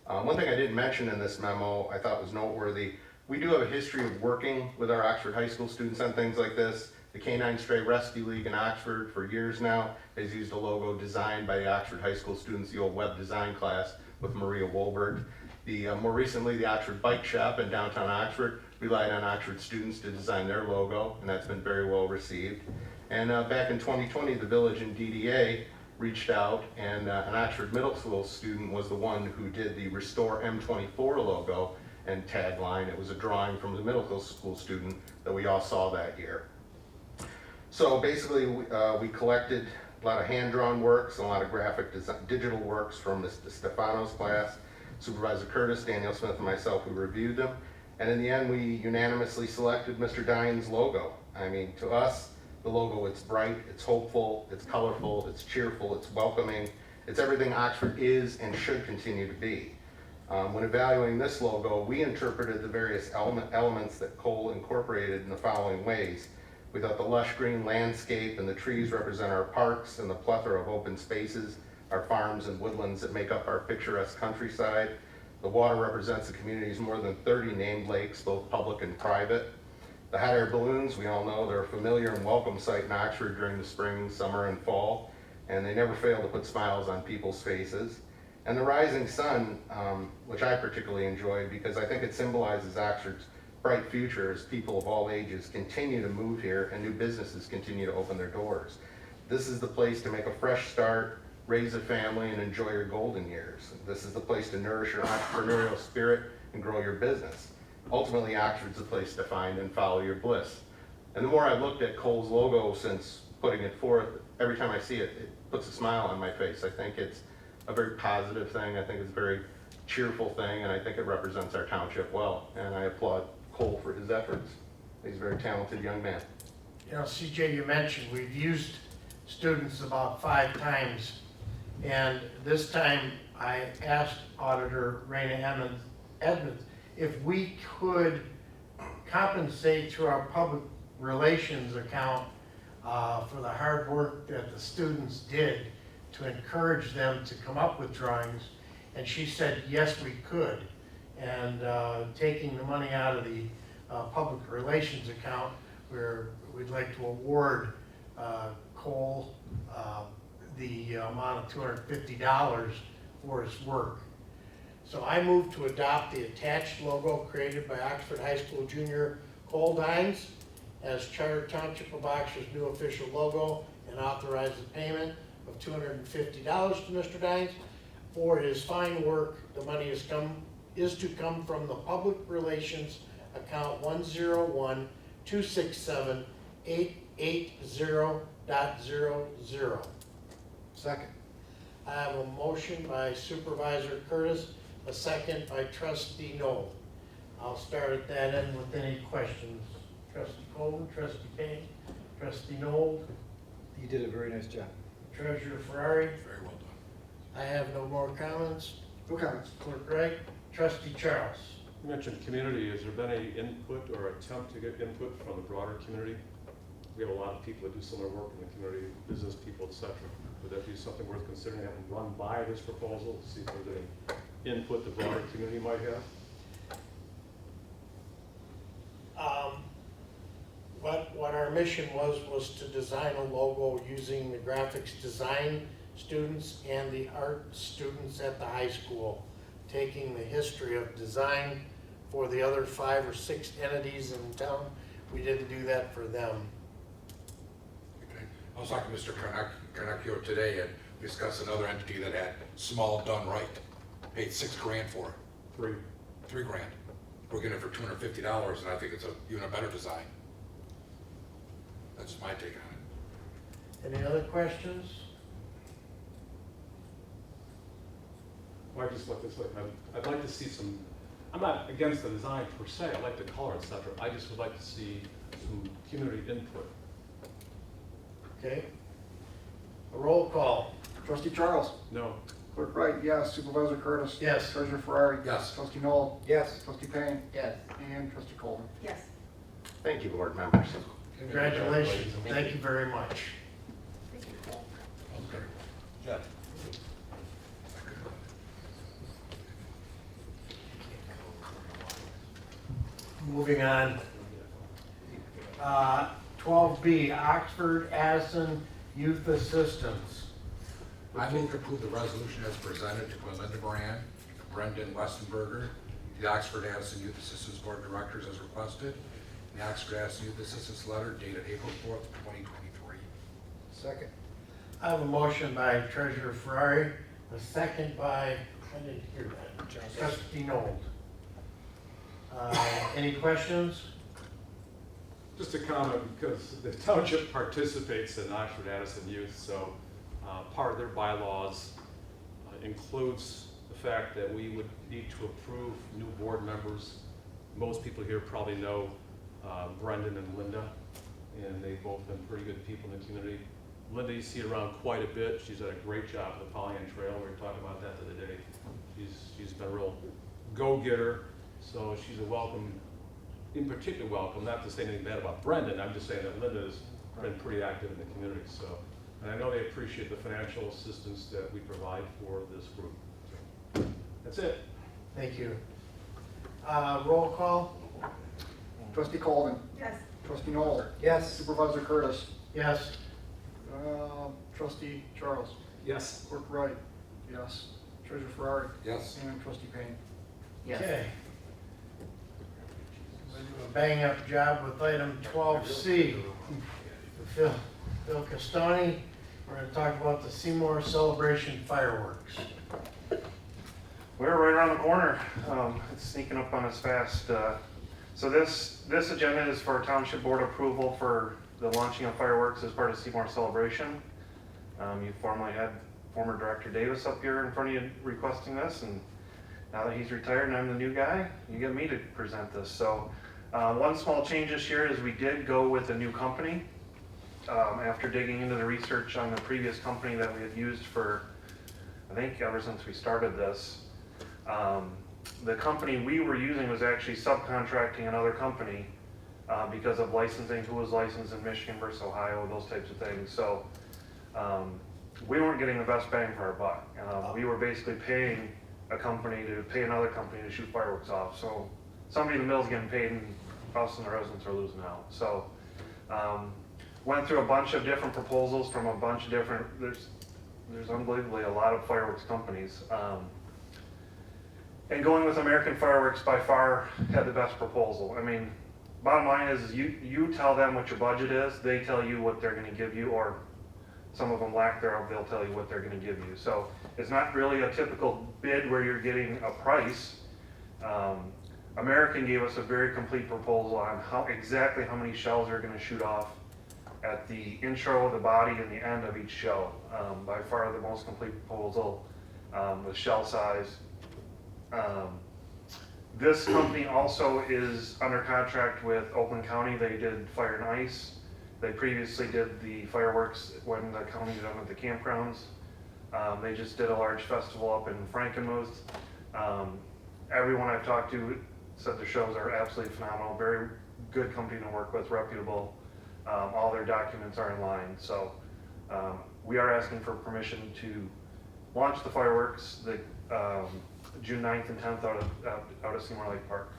[SPEAKER 2] One thing I didn't mention in this memo I thought was noteworthy, we do have a history of working with our Oxford High School students on things like this. The Canine Stray Rescue League in Oxford for years now has used a logo designed by the Oxford High School students, the old web design class with Maria Wolbert. More recently, the Oxford Bike Shop in downtown Oxford relied on Oxford students to design their logo, and that's been very well received. And back in 2020, the village and DDA reached out, and an Oxford Middle School student was the one who did the Restore M24 logo and tagline. It was a drawing from the middle school student that we all saw that year. So basically, we collected a lot of hand-drawn works and a lot of graphic digital works from Mr. Stefano's class. Supervisor Curtis, Danielle Smith, and myself, we reviewed them. And in the end, we unanimously selected Mr. Dines' logo. I mean, to us, the logo, it's bright, it's hopeful, it's colorful, it's cheerful, it's welcoming. It's everything Oxford is and should continue to be. When evaluating this logo, we interpreted the various elements that Cole incorporated in the following ways. We thought the lush green landscape and the trees represent our parks and the plethora of open spaces, our farms and woodlands that make up our picturesque countryside. The water represents the community's more than 30 named lakes, both public and private. The hot air balloons, we all know, they're a familiar and welcome sight in Oxford during the spring, summer, and fall, and they never fail to put smiles on people's faces. And the rising sun, which I particularly enjoy because I think it symbolizes Oxford's bright future as people of all ages continue to move here and new businesses continue to open their doors. This is the place to make a fresh start, raise a family, and enjoy your golden years. This is the place to nourish your entrepreneurial spirit and grow your business. Ultimately, Oxford's the place to find and follow your bliss. And the more I've looked at Cole's logo since putting it forth, every time I see it, it puts a smile on my face. I think it's a very positive thing. I think it's a very cheerful thing, and I think it represents our township well. And I applaud Cole for his efforts. He's a very talented young man.
[SPEAKER 1] You know, CJ, you mentioned we've used students about 5 times, and this time I asked Auditor Raina Edmonds if we could compensate through our public relations account for the hard work that the students did to encourage them to come up with drawings, and she said yes we could. And taking the money out of the public relations account, we'd like to award Cole the amount of $250 for his work. So I move to adopt the attached logo created by Oxford High School junior Cole Dines as Charter Township of Oxford's new official logo, and authorize the payment of $250 to Mr. Dines for his fine work. The money is to come from the public relations account 101-267-880.00.
[SPEAKER 13] Second.
[SPEAKER 1] I have a motion by Supervisor Curtis, a second by Trustee Noel. I'll start at that end with any questions. Trustee Colvin, Trustee Payne, Trustee Noel,
[SPEAKER 13] You did a very nice job.
[SPEAKER 1] Treasurer Ferrari.
[SPEAKER 4] Very well done.
[SPEAKER 1] I have no more comments.
[SPEAKER 14] No comments.
[SPEAKER 1] Clerk Wright, Trustee Charles.
[SPEAKER 8] You mentioned community. Has there been any input or attempt to get input from the broader community? We have a lot of people that do similar work in the community, business people, etc. Would that be something worth considering, having run by this proposal to see if there's any input the broader community might have?
[SPEAKER 1] What our mission was to design a logo using the graphics design students and the art students at the high school, taking the history of design for the other 5 or 6 entities in town. We didn't do that for them.
[SPEAKER 4] Okay. I was talking to Mr. Carnacchio today, and we discussed another entity that had small done right, paid $6 grand for it. $3 grand. We're getting it for $250, and I think it's even a better design. That's just my take on it.
[SPEAKER 1] Any other questions?
[SPEAKER 8] Well, I just look this way. I'd like to see some, I'm not against the design per se, I like the color, etc. I just would like to see some community input.
[SPEAKER 1] Okay. A roll call.
[SPEAKER 14] Trustee Charles.
[SPEAKER 8] No.
[SPEAKER 14] Clerk Wright, yes. Supervisor Curtis.
[SPEAKER 1] Yes.
[SPEAKER 14] Treasurer Ferrari.
[SPEAKER 4] Yes.
[SPEAKER 14] Trustee Noel.
[SPEAKER 13] Yes.
[SPEAKER 14] Trustee Payne.
[SPEAKER 15] Yes.
[SPEAKER 14] And Trustee Colvin.
[SPEAKER 3] Yes.
[SPEAKER 6] Thank you, board members.
[SPEAKER 1] Congratulations. Thank you very much.
[SPEAKER 3] Thank you, Cole.
[SPEAKER 4] Okay.
[SPEAKER 16] Jeff.
[SPEAKER 1] Moving on. 12B, Oxford Addison Youth Assistance.
[SPEAKER 4] I move to approve the resolution as presented to Belinda Moran, Brendan Westenberger, the Oxford Addison Youth Assistance Board of Directors as requested, and the Oxford Addison Youth Assistance Letter dated April 4th, 2023.
[SPEAKER 13] Second.
[SPEAKER 1] I have a motion by Treasurer Ferrari, a second by, I didn't hear that, Trustee Noel. Any questions?
[SPEAKER 8] Just a comment, because the township participates in Oxford Addison Youth, so part of their bylaws includes the fact that we would need to approve new board members. Most people here probably know Brendan and Linda, and they've both been pretty good people in the community. Linda, you see around quite a bit. She's done a great job at the Pollyant Trail. We were talking about that the other day. She's been a real go-getter, so she's a welcome, in particular welcome, not to say anything bad about Brendan, I'm just saying that Linda's been pretty active in the community, so. And I know they appreciate the financial assistance that we provide for this group. That's it.
[SPEAKER 1] Thank you. Roll call?
[SPEAKER 14] Trustee Colvin.
[SPEAKER 3] Yes.
[SPEAKER 14] Trustee Noel.
[SPEAKER 13] Yes.
[SPEAKER 14] Supervisor Curtis.
[SPEAKER 1] Yes.
[SPEAKER 14] Trustee Charles.
[SPEAKER 8] Yes.
[SPEAKER 14] Clerk Wright. Yes. Treasurer Ferrari.
[SPEAKER 4] Yes.
[SPEAKER 14] And Trustee Payne.
[SPEAKER 15] Yes.
[SPEAKER 1] Okay. We'll do a bang-up job with item 12C. Phil Castoni, we're going to talk about the Seymour Celebration fireworks.
[SPEAKER 17] We're right around the corner. It's sneaking up on us fast. So this agenda is for Township Board approval for the launching of fireworks as part of Seymour Celebration. You formerly had former Director Davis up here in front of you requesting this, and now that he's retired and I'm the new guy, you get me to present this. So one small change this year is we did go with a new company. after digging into the research on the previous company that we had used for, I think ever since we started this, the company we were using was actually subcontracting another company because of licensing, who was licensed in Michigan versus Ohio, those types of things. So we weren't getting the best bang for our buck. We were basically paying a company to pay another company to shoot fireworks off. So somebody in the middle is getting paid and us and the residents are losing out. So went through a bunch of different proposals from a bunch of different, there's unbelievably a lot of fireworks companies. And going with American Fireworks by far had the best proposal. I mean, bottom line is you tell them what your budget is, they tell you what they're gonna give you, or some of them lack thereof, they'll tell you what they're gonna give you. So it's not really a typical bid where you're getting a price. American gave us a very complete proposal on exactly how many shells they're gonna shoot off at the intro, the body, and the end of each shell. By far the most complete proposal with shell size. This company also is under contract with Oakland County. They did fire and ice. They previously did the fireworks when the county did them at the campgrounds. They just did a large festival up in Frankenmuth. Everyone I've talked to said their shows are absolutely phenomenal. Very good company to work with, reputable. All their documents are in line. So we are asking for permission to launch the fireworks the June 9th and 10th out of Seymour Lake Park.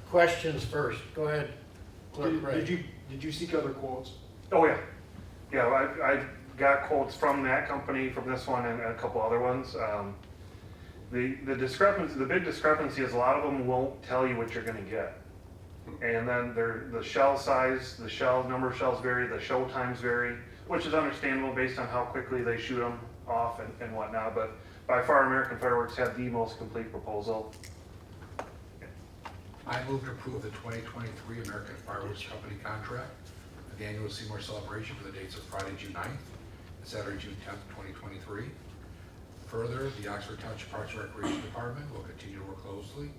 [SPEAKER 1] Questions first. Go ahead. Clerk Wright.
[SPEAKER 14] Did you seek other quotes?
[SPEAKER 17] Oh yeah, yeah. I got quotes from that company, from this one, and a couple other ones. The discrepancy, the big discrepancy is a lot of them won't tell you what you're going to get, and then the shell size, the shell number of shells vary, the show times vary, which is understandable based on how quickly they shoot them off and whatnot. But by far, American Fireworks had the most complete proposal.
[SPEAKER 4] I move to approve the 2023 American Fireworks Company contract for the annual Seymour celebration for the dates of Friday, June 9th and Saturday, June 10th, 2023. Further, the Oxford Township Parks and Recreation Department will continue to work closely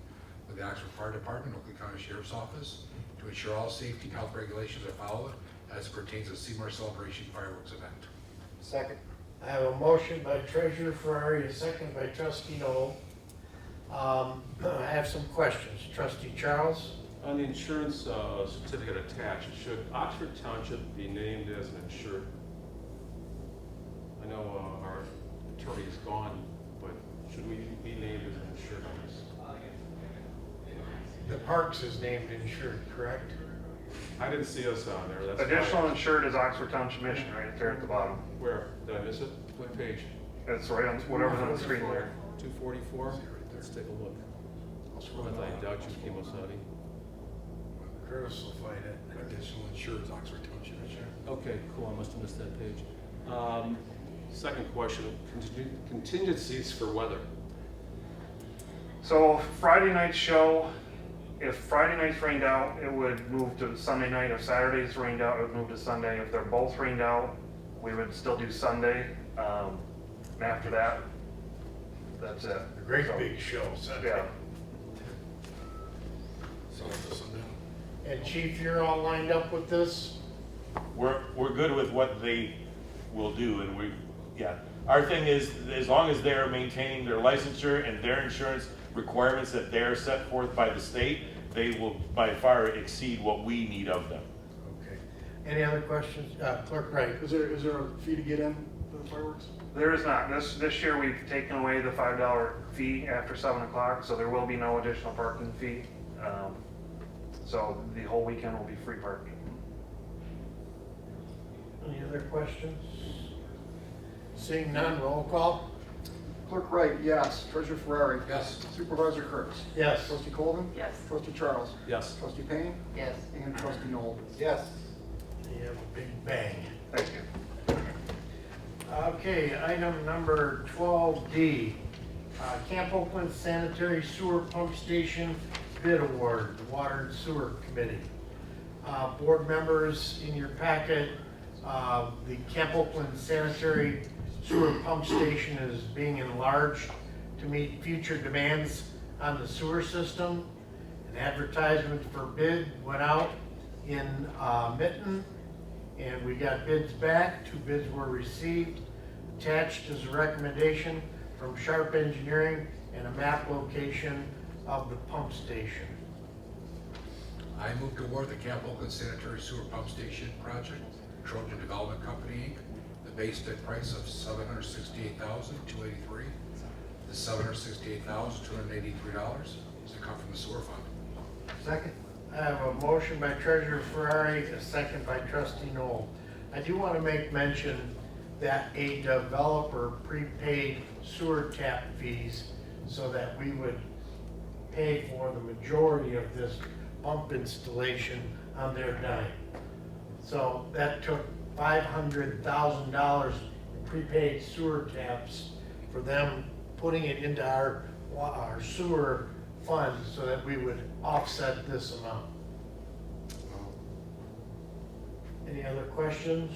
[SPEAKER 4] with the Oxford Fire Department, Oakland County Sheriff's Office to ensure all safety and health regulations are followed as pertains to the Seymour Celebration fireworks event.
[SPEAKER 13] Second.
[SPEAKER 1] I have a motion by Treasurer Ferrari, a second by Trustee Noel. I have some questions. Trustee Charles?
[SPEAKER 8] On the insurance certificate attached, should Oxford Township be named as an insured? I know our attorney is gone, but should we be named as an insured on this?
[SPEAKER 1] The Parks is named insured, correct?
[SPEAKER 8] I didn't see us on there. That's
[SPEAKER 17] Additional
[SPEAKER 8] fine.
[SPEAKER 17] insured is Oxford Township, Michigan, right there at the bottom.
[SPEAKER 8] Where? Did I miss it? What page?
[SPEAKER 17] It's right on whatever's on the screen there.
[SPEAKER 8] 244? Let's take a look. I doubt you, Kimosati.
[SPEAKER 1] Curtis will find it.
[SPEAKER 4] Additional insured is Oxford Township.
[SPEAKER 8] Okay, cool, I must have missed that page. Second question, contingencies for weather.
[SPEAKER 17] So Friday night's show, if Friday night's rained out, it would move to Sunday night. If Saturday's rained out, it would move to Sunday. If they're both rained out, we would still do Sunday. And after that, that's it.
[SPEAKER 1] A great big show, Sunday.
[SPEAKER 17] Yeah.
[SPEAKER 1] And Chief, you're all lined up with this?
[SPEAKER 2] We're good with what they will do, and our thing is, as long as they're maintaining their licensure and their insurance requirements that they're set forth by the state, they will by far exceed what we need of them.
[SPEAKER 1] Okay. Any other questions? Clerk Wright?
[SPEAKER 14] Is there a fee to get in for the fireworks?
[SPEAKER 17] There is not. This year we've taken away the $5 fee after 7 o'clock, so there will be no additional parking fee. So the whole weekend will be free parking.
[SPEAKER 1] Any other questions? Seeing none, roll call.
[SPEAKER 14] Clerk Wright, yes. Treasurer Ferrari?
[SPEAKER 4] Yes.
[SPEAKER 14] Supervisor Curtis?
[SPEAKER 1] Yes.
[SPEAKER 14] Trustee Colvin?
[SPEAKER 3] Yes.
[SPEAKER 14] Trustee Charles?
[SPEAKER 8] Yes.
[SPEAKER 14] Trustee Payne?
[SPEAKER 15] Yes.
[SPEAKER 14] And Trustee Noel?
[SPEAKER 13] Yes.
[SPEAKER 1] You have a big bang.
[SPEAKER 17] Thank you.
[SPEAKER 1] Okay, item number 12D, Camp Oakland Sanitary Sewer Pump Station Bid Award, the Water and Sewer Committee. Board members, in your packet, the Camp Oakland Sanitary Sewer Pump Station is being enlarged to meet future demands on the sewer system. An advertisement for bid went out in Mitten, and we got bids back. 2 bids were received. Attached is a recommendation from Sharp Engineering and a map location of the pump station.
[SPEAKER 4] I move to award the Camp Oakland Sanitary Sewer Pump Station Project, Trojan Development Company, Inc., the base bid price of $768,283. The $768,283 is to come from the sewer fund.
[SPEAKER 13] Second?
[SPEAKER 1] I have a motion by Treasurer Ferrari, a second by Trustee Noel. I do want to make mention that a developer prepaid sewer tap fees so that we would pay for the majority of this pump installation on their dime. So that took $500,000 in prepaid sewer taps for them putting it into our sewer fund so that we would offset this amount. Any other questions?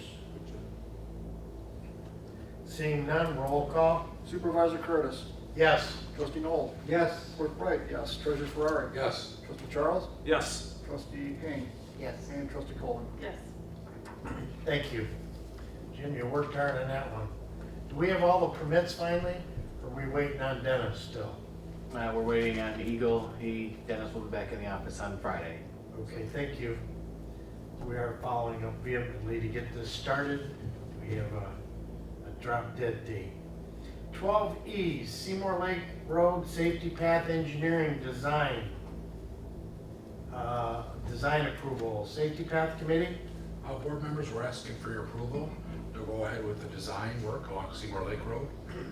[SPEAKER 1] Seeing none, roll call.
[SPEAKER 14] Supervisor Curtis.
[SPEAKER 1] Yes.
[SPEAKER 14] Trustee Noel.
[SPEAKER 13] Yes.
[SPEAKER 14] Clerk Wright, yes. Treasurer Ferrari.
[SPEAKER 4] Yes.
[SPEAKER 14] Trustee Charles.
[SPEAKER 8] Yes.
[SPEAKER 14] Trustee Payne.
[SPEAKER 15] Yes.
[SPEAKER 14] And Trustee Colvin.
[SPEAKER 3] Yes.
[SPEAKER 1] Thank you. Jim, you worked hard on that one. Do we have all the permits finally, or are we waiting on Dennis still?
[SPEAKER 10] We're waiting on Eagle. Dennis will be back in the office on Friday.
[SPEAKER 1] Okay, thank you. We are following up vehemently to get this started. We have a drop dead date. 12E, Seymour Lake Road Safety Path Engineering Design. Design approval. Safety Path Committee?
[SPEAKER 4] Board members, we're asking for your approval to go ahead with the design work along Seymour Lake Road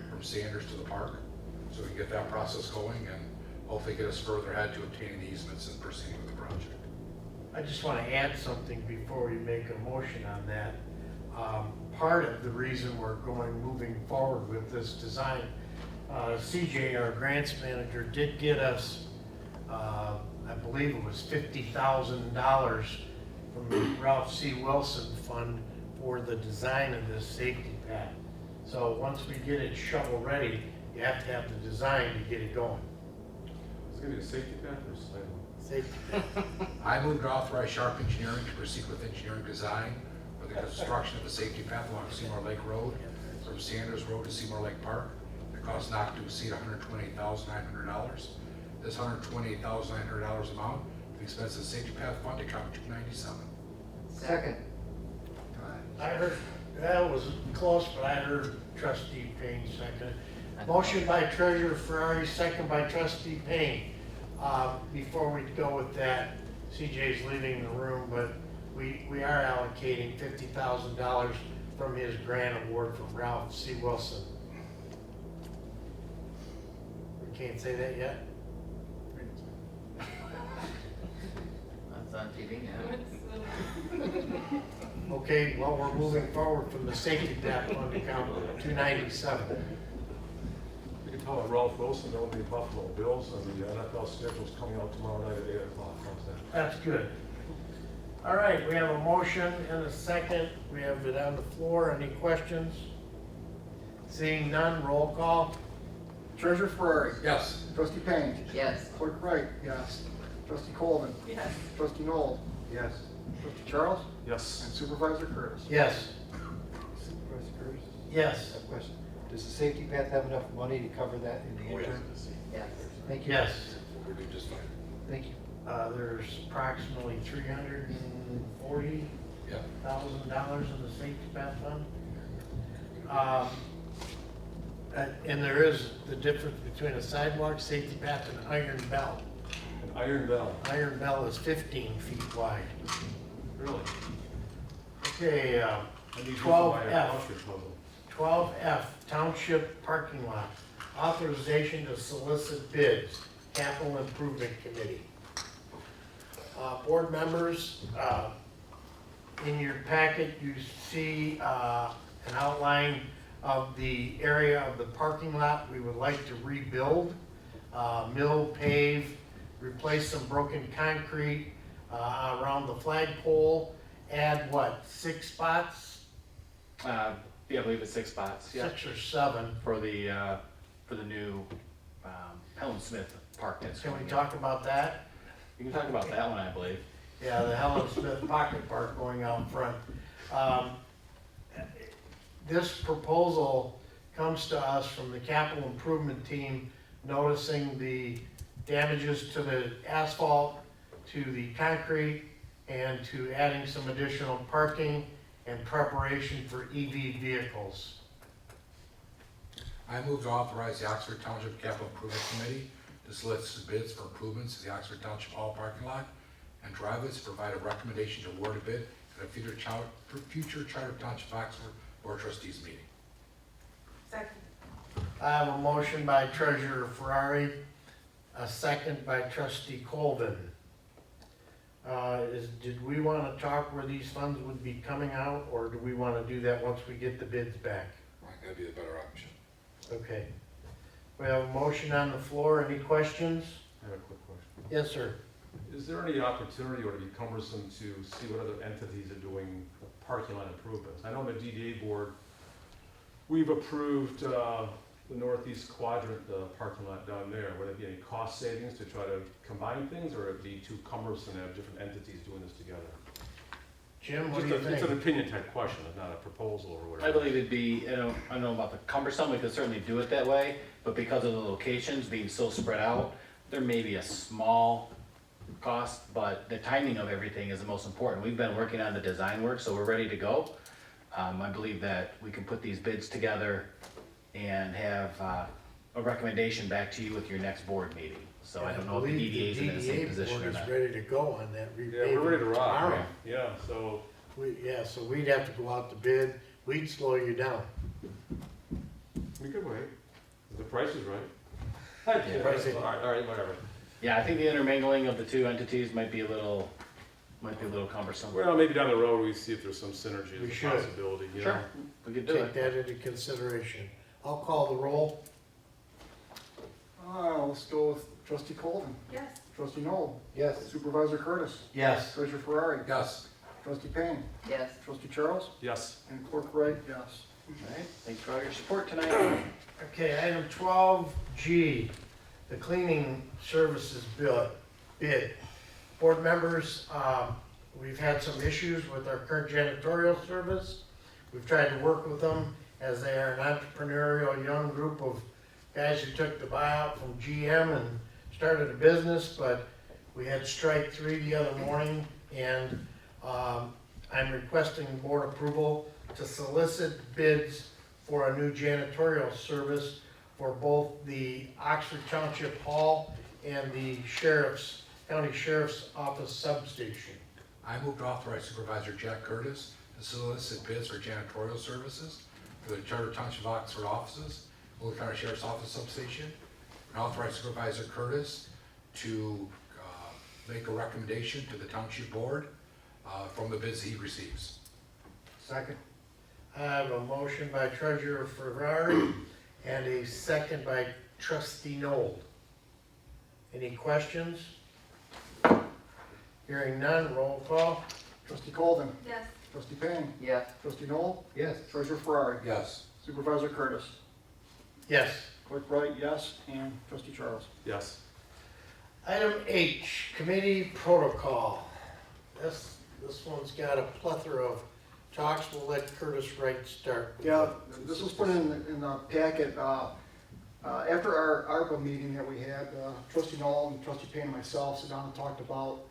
[SPEAKER 4] from Sanders to the park, so we can get that process going and hopefully get us further ahead to obtaining the easements and proceed with the project.
[SPEAKER 1] I just want to add something before we make a motion on that. Part of the reason we're moving forward with this design, CJ, our grants manager, did get us, I believe it was $50,000 from the Ralph C. Wilson Fund for the design of this safety path. So once we get it shovel ready, you have to have the design to get it going.
[SPEAKER 8] It's gonna be a safety path or a sidewalk?
[SPEAKER 1] Safety path.
[SPEAKER 4] I move to authorize Sharp Engineering to proceed with engineering design for the construction of the safety path along Seymour Lake Road from Sanders Road to Seymour Lake Park. The cost not to exceed $128,900. This $128,900 amount, the expense of the safety path fund account 297.
[SPEAKER 13] Second?
[SPEAKER 1] I heard, that was close, but I heard Trustee Payne second. Motion by Treasurer Ferrari, second by Trustee Payne. Before we go with that, CJ's leaving the room, but we are allocating $50,000 from his grant award from Ralph C. Wilson. We can't say that yet?
[SPEAKER 15] That's on TV now.
[SPEAKER 1] Okay, well, we're moving forward from the safety path fund account 297.
[SPEAKER 8] You can tell Ralph Wilson, there will be Buffalo Bills, and the NFL schedule's coming out tomorrow night at 8 o'clock. How's that?
[SPEAKER 1] That's good. All right, we have a motion and a second. We have it on the floor. Any questions? Seeing none, roll call.
[SPEAKER 14] Treasurer Ferrari.
[SPEAKER 4] Yes.
[SPEAKER 14] Trustee Payne.
[SPEAKER 15] Yes.
[SPEAKER 14] Clerk Wright, yes. Trustee Colvin.
[SPEAKER 3] Yes.
[SPEAKER 14] Trustee Noel.
[SPEAKER 13] Yes.
[SPEAKER 14] Trustee Charles.
[SPEAKER 8] Yes.
[SPEAKER 14] And Supervisor Curtis.
[SPEAKER 1] Yes.
[SPEAKER 13] Supervisor Curtis? I
[SPEAKER 1] Yes.
[SPEAKER 13] have a question. Does the safety path have enough money to cover that in the interim?
[SPEAKER 15] Yes.
[SPEAKER 13] Thank you.
[SPEAKER 1] Yes.
[SPEAKER 4] We're doing just fine.
[SPEAKER 13] Thank you.
[SPEAKER 1] There's approximately $340,000 in the safety path fund. And there is the difference between a sidewalk safety path and iron bell.
[SPEAKER 8] An iron bell.
[SPEAKER 1] Iron bell is 15 feet wide.
[SPEAKER 8] Really?
[SPEAKER 1] Okay,
[SPEAKER 8] I need
[SPEAKER 1] 12F. 12F, Township Parking Lot. Authorization to solicit bids, Capital Improvement Committee. Board members, in your packet, you see an outline of the area of the parking lot we would like to rebuild, mill, pave, replace some broken concrete around the flagpole, add what, 6 spots?
[SPEAKER 10] Yeah, I believe it's 6 spots. Yeah.
[SPEAKER 1] 6 or 7.
[SPEAKER 10] For the new Helen Smith Park that's
[SPEAKER 1] Can
[SPEAKER 10] going
[SPEAKER 1] we
[SPEAKER 10] in.
[SPEAKER 1] talk about that?
[SPEAKER 16] You can talk about that one, I believe.
[SPEAKER 1] Yeah, the Helen Smith Pocket Park going out front. This proposal comes to us from the capital improvement team, noticing the damages to the asphalt, to the concrete, and to adding some additional parking and preparation for EV vehicles.
[SPEAKER 4] I move to authorize the Oxford Township Capital Improvement Committee to solicit bids for improvements to the Oxford Township Hall parking lot and driveways, to provide a recommendation to award a bid at a future Charter Township Oxford Board of Trustees meeting.
[SPEAKER 3] Second.
[SPEAKER 1] I have a motion by Treasurer Ferrari, a second by Trustee Colvin. Did we want to talk where these funds would be coming out, or do we want to do that once we get the bids back?
[SPEAKER 4] That'd be the better option.
[SPEAKER 1] Okay. We have a motion on the floor. Any questions?
[SPEAKER 8] I have a quick question.
[SPEAKER 1] Yes, sir.
[SPEAKER 8] Is there any opportunity, or to be cumbersome, to see what other entities are doing parking lot improvements? I know on the DDA board, we've approved the northeast quadrant parking lot down there. Would there be any cost savings to try to combine things, or would it be too cumbersome to have different entities doing this together?
[SPEAKER 1] Jim, what do you
[SPEAKER 8] It's
[SPEAKER 1] think?
[SPEAKER 8] an opinion type question, it's not a proposal or whatever.
[SPEAKER 16] I believe it'd be, I don't know about the cumbersome, we could certainly do it that way, but because of the locations being so spread out, there may be a small cost, but the timing of everything is the most important. We've been working on the design work, so we're ready to go. I believe that we can put these bids together and have a recommendation back to you with your next board meeting. So I don't know if the DDA is in the same position or not.
[SPEAKER 1] DDA board is ready to go on that.
[SPEAKER 8] Yeah, we're ready to rock.
[SPEAKER 1] Tomorrow.
[SPEAKER 8] Yeah, so.
[SPEAKER 1] So we'd have to go out to bid. We'd slow you down.
[SPEAKER 8] We could wait. The price is right.
[SPEAKER 1] Yeah, price is-
[SPEAKER 8] All right, whatever.
[SPEAKER 16] Yeah, I think the intermingling of the two entities might be a little cumbersome.
[SPEAKER 8] Well, maybe down the road, we see if there's some synergy,
[SPEAKER 1] We
[SPEAKER 8] as a
[SPEAKER 1] should.
[SPEAKER 8] possibility, you
[SPEAKER 16] Sure,
[SPEAKER 8] know?
[SPEAKER 16] we could do
[SPEAKER 1] Take
[SPEAKER 16] it.
[SPEAKER 1] that into consideration. I'll call the roll.
[SPEAKER 14] Let's go with Trustee Colvin,
[SPEAKER 3] Yes.
[SPEAKER 14] Trustee Noel,
[SPEAKER 13] Yes.
[SPEAKER 14] Supervisor Curtis,
[SPEAKER 1] Yes.
[SPEAKER 14] Treasurer Ferrari,
[SPEAKER 4] Yes.
[SPEAKER 14] Trustee Payne,
[SPEAKER 15] Yes.
[SPEAKER 14] Trustee Charles,
[SPEAKER 8] Yes.
[SPEAKER 14] and Clerk Wright, yes.
[SPEAKER 16] All right, thanks for all your support tonight.
[SPEAKER 1] Okay, item 12G, the cleaning services bid. Board members, we've had some issues with our current janitorial service. We've tried to work with them as they are an entrepreneurial young group of guys who took the buyout from GM and started a business, but we had strike 3 the other morning, and I'm requesting board approval to solicit bids for a new janitorial service for both the Oxford Township Hall and the County Sheriff's Office substation.
[SPEAKER 4] I move to authorize Supervisor Jack Curtis to solicit bids for janitorial services for the Charter Township Oxford offices, Old County Sheriff's Office substation, and authorize Supervisor Curtis to make a recommendation to the Township Board from the bids he receives.
[SPEAKER 1] Second. I have a motion by Treasurer Ferrari and a second by Trustee Noel. Any questions? Hearing none, roll call.
[SPEAKER 14] Trustee Colvin,
[SPEAKER 3] Yes.
[SPEAKER 14] Trustee Payne,
[SPEAKER 15] Yes.
[SPEAKER 14] Trustee Noel,
[SPEAKER 13] Yes.
[SPEAKER 14] Treasurer Ferrari,
[SPEAKER 4] Yes.
[SPEAKER 14] Supervisor Curtis,
[SPEAKER 1] Yes.
[SPEAKER 14] Clerk Wright, yes, and Trustee Charles.
[SPEAKER 8] Yes.
[SPEAKER 1] Item H, committee protocol. This one's got a plethora of talks. We'll let Curtis Wright start.
[SPEAKER 14] Yeah, this was put in the packet, after our ARPA meeting that we had, Trustee Noel and Trustee Payne and myself sat down and talked about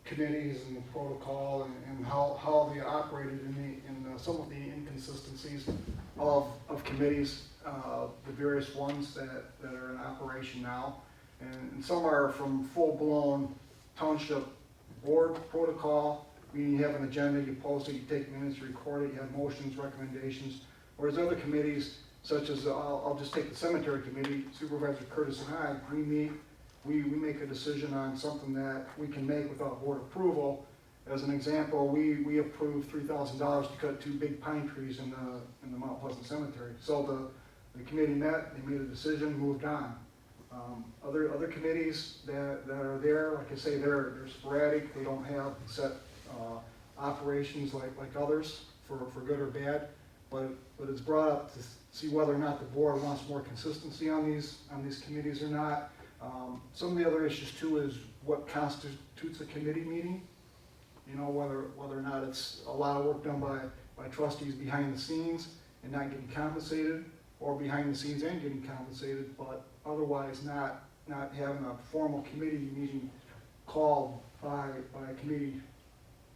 [SPEAKER 14] committees and the protocol and how they operated in some of the inconsistencies of committees, the various ones that are in operation now. And some are from full-blown township board protocol, meaning you have an agenda, you post it, you take minutes, you record it, you have motions, recommendations. Whereas other committees, such as, I'll just take the cemetery committee, Supervisor Curtis and I, we meet, we make a decision on something that we can make without board approval. As an example, we approved $3,000 to cut 2 big pine trees in the Mount Pleasant Cemetery. So the committee met, they made a decision, moved on. Other committees that are there, like I say, they're sporadic, they don't have set operations like others for good or bad, but it's brought up to see whether or not the board wants more consistency on these committees or not. Some of the other issues too is what constitutes a committee meeting. You know, whether or not it's a lot of work done by trustees behind the scenes and not getting compensated, or behind the scenes and getting compensated, but otherwise not having a formal committee meeting called by a committee,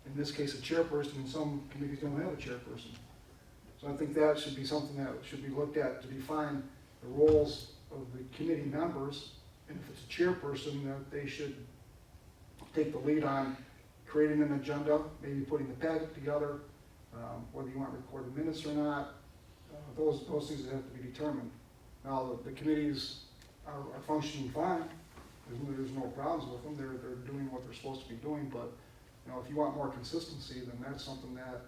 [SPEAKER 14] in this case a chairperson, and some committees don't have a chairperson. So I think that should be something that should be looked at to define the roles of the committee members, and if it's a chairperson, that they should take the lead on creating an agenda, maybe putting the packet together, whether you want to record the minutes or not. Those things that have to be determined. Now, the committees are functioning fine. There's no problems with them. They're doing what they're supposed to be doing, but you know, if you want more consistency, then that's something that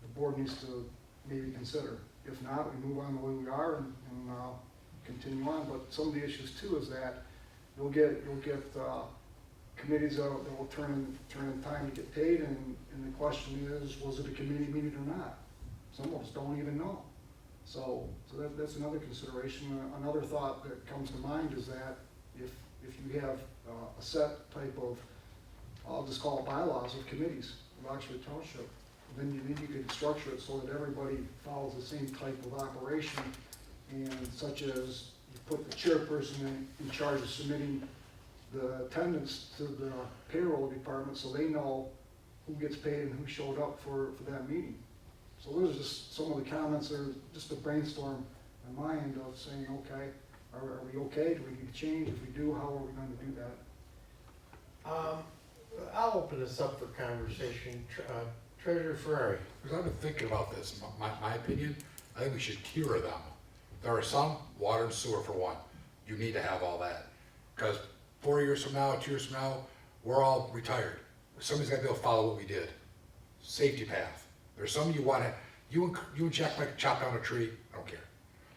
[SPEAKER 14] the board needs to maybe consider. If not, we move on the way we are and continue on. But some of the issues too is that you'll get committees that will turn in time to get paid, and the question is, was it a committee meeting or not? Some of us don't even know. So that's another consideration. Another thought that comes to mind is that if you have a set type of, I'll just call it bylaws of committees of Oxford Township, then you could structure it so that everybody follows the same type of operation, and such as you put the chairperson in charge of submitting the attendance to the payroll department so they know who gets paid and who showed up for that meeting. So those are just some of the comments, or just a brainstorm in my mind of saying, okay, are we okay? Do we need to change? If we do, how are we going to do that?
[SPEAKER 1] I'll open this up for conversation. Treasurer Ferrari.
[SPEAKER 4] Because I've been thinking about this, my opinion, I think we should tier them. There are some, water and sewer for one, you need to have all that. Because 4 years from now, 2 years from now, we're all retired. Somebody's got to be able to follow what we did. Safety path. There's some you want to, you and Jack like chop down a tree, I don't care.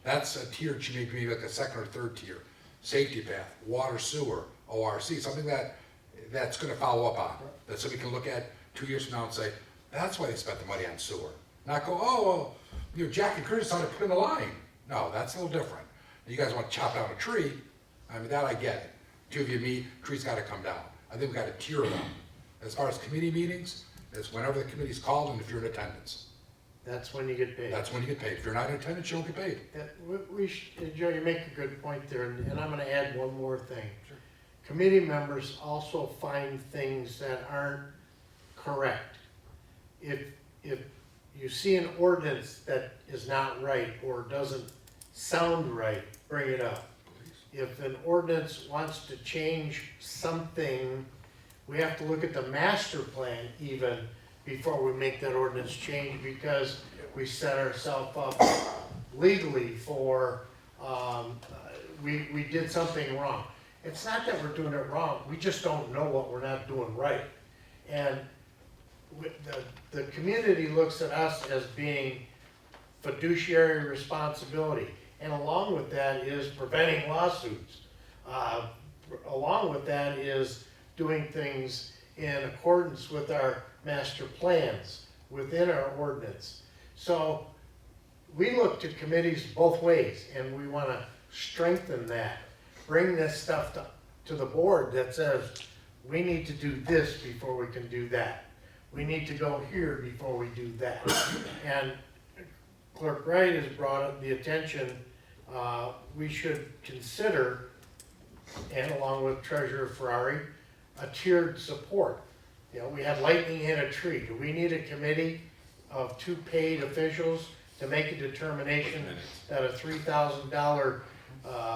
[SPEAKER 4] That's a tier, should maybe like a second or third tier. Safety path, water, sewer, ORC, something that's going to follow up on. That somebody can look at 2 years from now and say, that's why they spent the money on sewer. Not go, oh, well, you know, Jack and Curtis ought to put in a line. No, that's a little different. You guys want to chop down a tree, I mean, that I get it. Two of you meet, tree's got to come down. I think we got to tier them. As far as committee meetings, it's whenever the committee's called and if you're in attendance.
[SPEAKER 1] That's when you get paid.
[SPEAKER 4] That's when you get paid. If you're not in attendance, you don't get paid.
[SPEAKER 1] Joe, you make a good point there, and I'm going to add one more thing. Sure. Committee members also find things that aren't correct. If you see an ordinance that is not right or doesn't sound right, bring it up. If an ordinance wants to change something, we have to look at the master plan even before we make that ordinance change, because we set ourselves up legally for, we did something wrong. It's not that we're doing it wrong, we just don't know what we're not doing right. And the community looks at us as being fiduciary responsibility. And along with that is preventing lawsuits. Along with that is doing things in accordance with our master plans within our ordinance. So we look to committees both ways, and we want to strengthen that. Bring this stuff to the board that says, we need to do this before we can do that. We need to go here before we do that. And Clerk Wright has brought up the attention, we should consider, and along with Treasurer Ferrari, a tiered support. You know, we had lightning hit a tree. Do we need a committee of 2 paid officials to make a determination that a $3,000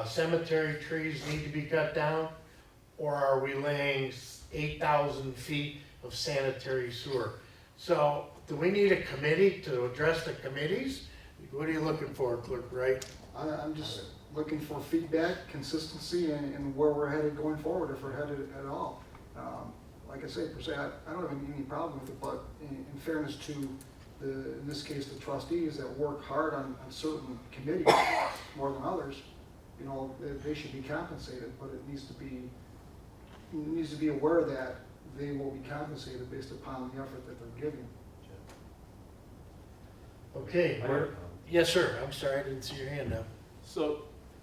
[SPEAKER 1] cemetery trees need to be cut down? Or are we laying 8,000 feet of sanitary sewer? So do we need a committee to address the committees? What are you looking for, Clerk Wright?
[SPEAKER 14] I'm just looking for feedback, consistency, and where we're headed going forward, if we're headed at all. Like I say, per se, I don't have any problem with it, but in fairness to in this case, the trustees that work hard on certain committees more than others, you know, they should be compensated, but it needs to be aware that they will be compensated based upon the effort that they're giving.
[SPEAKER 1] Okay, yes, sir. I'm sorry, I didn't see your hand up.
[SPEAKER 8] So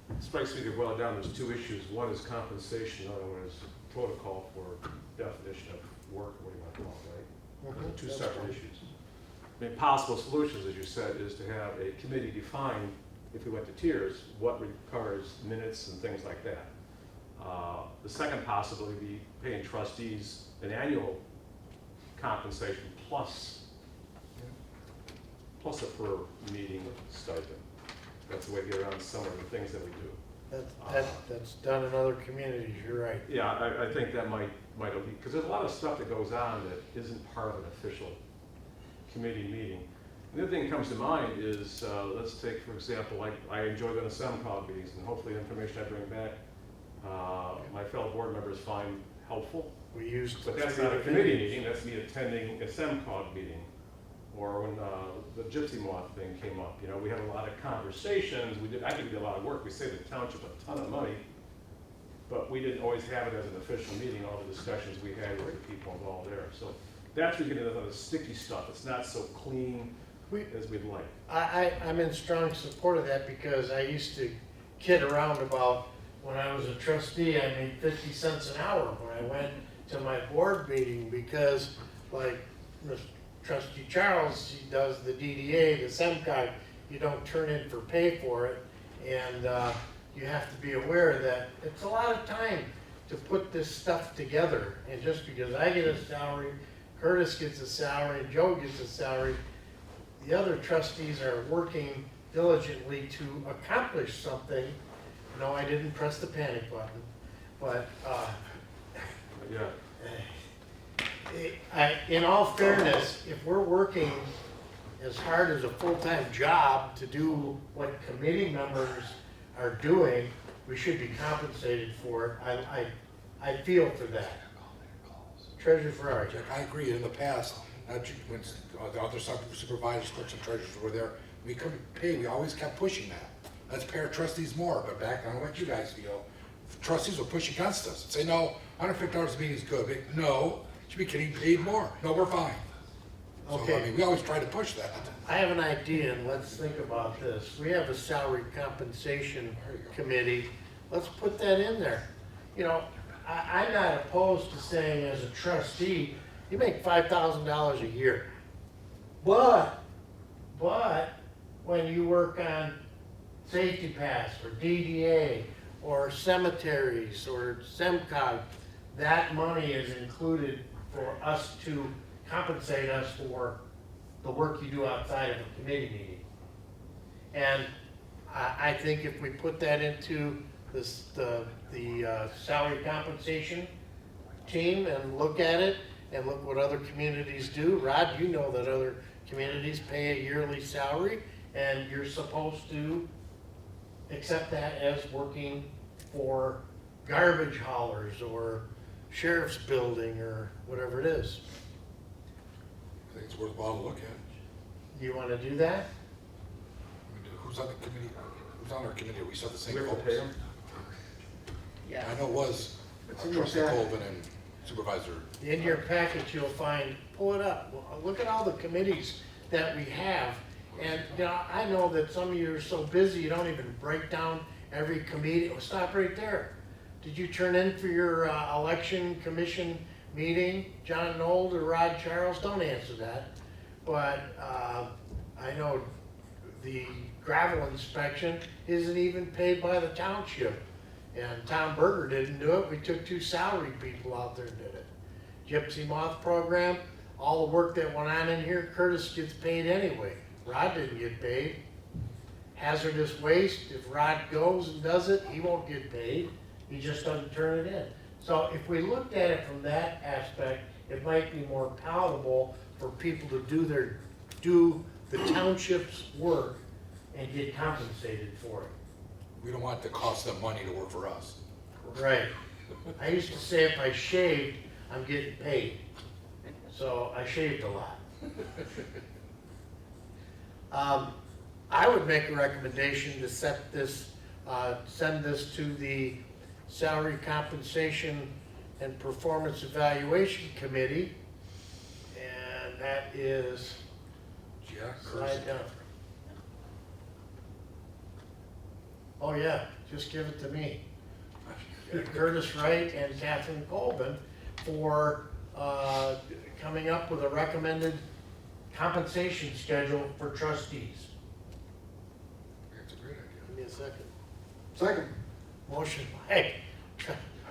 [SPEAKER 8] it strikes me to boil down, there's 2 issues. One is compensation, the other one is protocol for definition of work, what do you want to call it, right? Those are two
[SPEAKER 1] That's
[SPEAKER 8] separate
[SPEAKER 1] fine.
[SPEAKER 8] issues. I mean, possible solutions, as you said, is to have a committee define, if we went to tiers, what requires minutes and things like that. The second possibility would be paying trustees an annual compensation plus a per meeting stipend. That's the way to get around some of the things that we do.
[SPEAKER 1] That's done in other communities, you're right.
[SPEAKER 8] Yeah, I think that might because there's a lot of stuff that goes on that isn't part of an official committee meeting. The other thing that comes to mind is, let's take, for example, I enjoy going to SEMCOG meetings, and hopefully the information I bring back, my fellow board members find helpful.
[SPEAKER 1] We used.
[SPEAKER 8] But that's not a committee meeting, that's me attending a SEMCOG meeting. Or when the Gypsy Moth thing came up, you know, we had a lot of conversations, I think we did a lot of work, we saved the township a ton of money, but we didn't always have it as an official meeting, all the discussions we had with the people involved there. So that's where you get into the sticky stuff, it's not so clean as we'd like.
[SPEAKER 1] I'm in strong support of that because I used to kid around about when I was a trustee, I made 50 cents an hour when I went to my board meeting because like Trustee Charles, he does the DDA, the SEMCOG, you don't turn in for pay for it, and you have to be aware that it's a lot of time to put this stuff together, and just because I get a salary, Curtis gets a salary, Joe gets a salary, the other trustees are working diligently to accomplish something. No, I didn't press the panic button, but
[SPEAKER 8] yeah.
[SPEAKER 1] In all fairness, if we're working as hard as a full-time job to do what committee members are doing, we should be compensated for it. I feel for that. Treasurer Ferrari.
[SPEAKER 4] Jack, I agree. In the past, when the other supervisors, clerks, and treasurers were there, we couldn't pay. We always kept pushing that. Let's pay our trustees more. But back, I don't know what you guys feel. Trustees will push against us and say, no, $150 a meeting is good. But no, should be getting paid more. No, we're fine.
[SPEAKER 1] Okay.
[SPEAKER 4] So, I mean, we always try to push that.
[SPEAKER 1] I have an idea, and let's think about this. We have a salary compensation committee. Let's put that in there. You know, I'm not opposed to saying as a trustee, you make $5,000 a year. But when you work on Safety Pass or DDA or cemeteries or SEMCOG, that money is included for us to compensate us for the work you do outside of a committee meeting. And I think if we put that into this, the salary compensation team and look at it and look what other communities do. Rod, you know that other communities pay a yearly salary and you're supposed to accept that as working for garbage haulers or sheriff's building or whatever it is.
[SPEAKER 4] I think it's worthwhile to look at.
[SPEAKER 1] Do you want to do that?
[SPEAKER 4] I mean, who's on the committee? Who's on our committee? Are we still the same
[SPEAKER 8] We have to
[SPEAKER 4] folks?
[SPEAKER 8] pay them?
[SPEAKER 1] Yeah.
[SPEAKER 4] I know it was
[SPEAKER 1] It's in your
[SPEAKER 4] Trustee
[SPEAKER 1] packet.
[SPEAKER 4] Colvin and Supervisor.
[SPEAKER 1] In your package, you'll find, pull it up, look at all the committees that we have. And you know, I know that some of you are so busy, you don't even break down every committee. Oh, stop right there. Did you turn in for your election commission meeting, John Nold or Rod Charles? Don't answer that. But I know the gravel inspection isn't even paid by the township. And Tom Berger didn't do it. We took 2 salary people out there and did it. Gypsy Moth program, all the work that went on in here, Curtis gets paid anyway. Rod didn't get paid. Hazardous waste, if Rod goes and does it, he won't get paid. He just doesn't turn it in. So if we looked at it from that aspect, it might be more palatable for people to do the township's work and get compensated for it.
[SPEAKER 4] We don't want it to cost them money to work for us.
[SPEAKER 1] Right. I used to say if I shaved, I'm getting paid. So I shaved a lot. I would make a recommendation to set this, send this to the Salary Compensation and Performance Evaluation Committee. And that is, slide down. Oh yeah, just give it to me. Curtis Wright and Catherine Colvin for coming up with a recommended compensation schedule for trustees.
[SPEAKER 4] That's a great idea.
[SPEAKER 1] Give me a second.
[SPEAKER 14] Second.
[SPEAKER 1] Motion by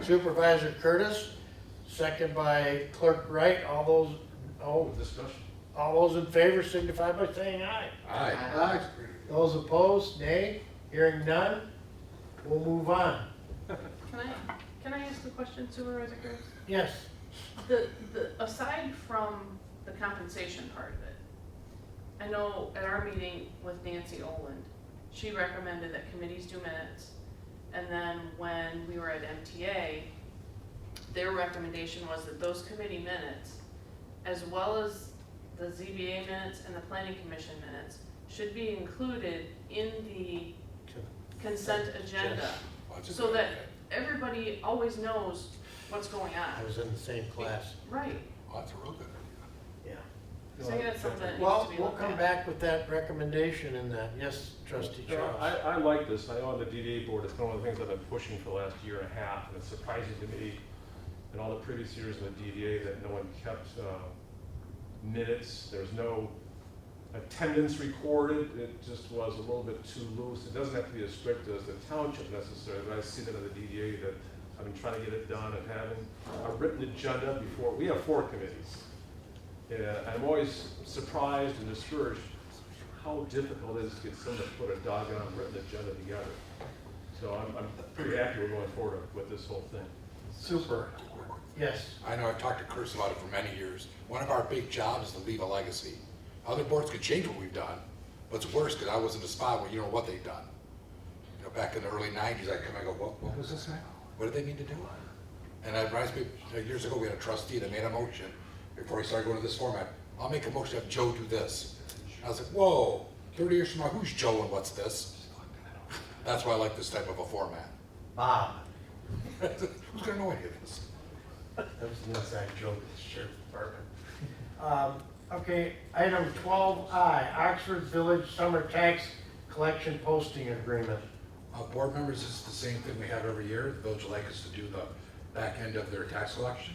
[SPEAKER 1] Supervisor Curtis, second by Clerk Wright.
[SPEAKER 8] Discussion.
[SPEAKER 1] All those in favor signify by saying aye.
[SPEAKER 4] Aye.
[SPEAKER 14] Aye.
[SPEAKER 1] Those opposed, nay. Hearing none, we'll move on.
[SPEAKER 18] Can I ask a question, Supervisor Curtis?
[SPEAKER 1] Yes.
[SPEAKER 18] Aside from the compensation part of it, I know at our meeting with Nancy Oland, she recommended that committees do minutes, and then when we were at MTA, their recommendation was that those committee minutes, as well as the ZBA minutes and the planning commission minutes, should be included in the consent agenda, so that everybody always knows what's going on.
[SPEAKER 1] I was in the same class.
[SPEAKER 18] Right.
[SPEAKER 4] Oh, that's a real good idea.
[SPEAKER 1] Yeah.
[SPEAKER 18] So I think that's something that needs
[SPEAKER 1] Well,
[SPEAKER 18] to be
[SPEAKER 1] we'll
[SPEAKER 18] looked
[SPEAKER 1] come
[SPEAKER 18] at.
[SPEAKER 1] back with that recommendation in that. Yes, Trustee Charles.
[SPEAKER 8] I like this. I know on the DDA board, it's one of the things I've been pushing for the last year and a half, and it's surprising to me in all the previous years in the DDA that no one kept minutes. There's no attendance recorded. It just was a little bit too loose. It doesn't have to be as strict as the township necessarily, but I see that in the DDA that I've been trying to get it done and having a written agenda before. We have 4 committees. And I'm always surprised and discouraged how difficult it is to get someone to put a doggone written agenda together. So I'm pretty happy we're going forward with this whole thing.
[SPEAKER 1] Super. Yes.
[SPEAKER 4] I know I've talked to Chris about it for many years. One of our big jobs is to leave a legacy. Other boards could change what we've done, but it's worse because I was in a spot where you know what they've done. You know, back in the early 90s, I'd come and go, what was this now? What did they mean to do? And it reminds me, years ago we had a trustee that made a motion before he started going to this format. I'll make a motion to have Joe do this. I was like, whoa, 30 years from now, who's Joe and what's this? That's why I like this type of a format.
[SPEAKER 1] Bob.
[SPEAKER 4] Who's gonna know any of this?
[SPEAKER 1] That was an inside joke at the sheriff's department. Okay, item 12I, Oxford Village Summer Tax Collection Posting Agreement.
[SPEAKER 4] Board members, it's the same thing we have every year. The village would like us to do the back end of their tax collection.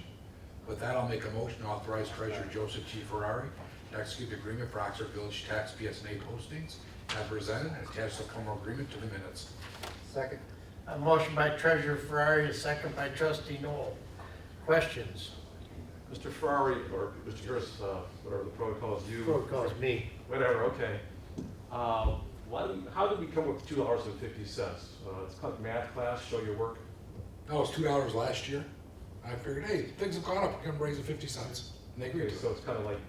[SPEAKER 4] With that, I'll make a motion to authorize Treasurer Joseph G. Ferrari to execute the agreement for Oxford Village tax PSNA postings as presented and attach the formal agreement to the minutes.
[SPEAKER 14] Second.
[SPEAKER 1] A motion by Treasurer Ferrari, a second by Trustee Noel. Questions?
[SPEAKER 8] Mr. Ferrari, or Mr. Harris, whatever the protocol is, you.
[SPEAKER 1] Protocol is me.
[SPEAKER 8] Whatever, okay. How did we come with $2.50? It's called math class, show your work.
[SPEAKER 4] No, it was $2 last year. I figured, hey, things have gone up, we're gonna raise it 50 cents. And they agreed
[SPEAKER 8] Okay,
[SPEAKER 4] to
[SPEAKER 8] so
[SPEAKER 4] it.
[SPEAKER 8] it's kind of like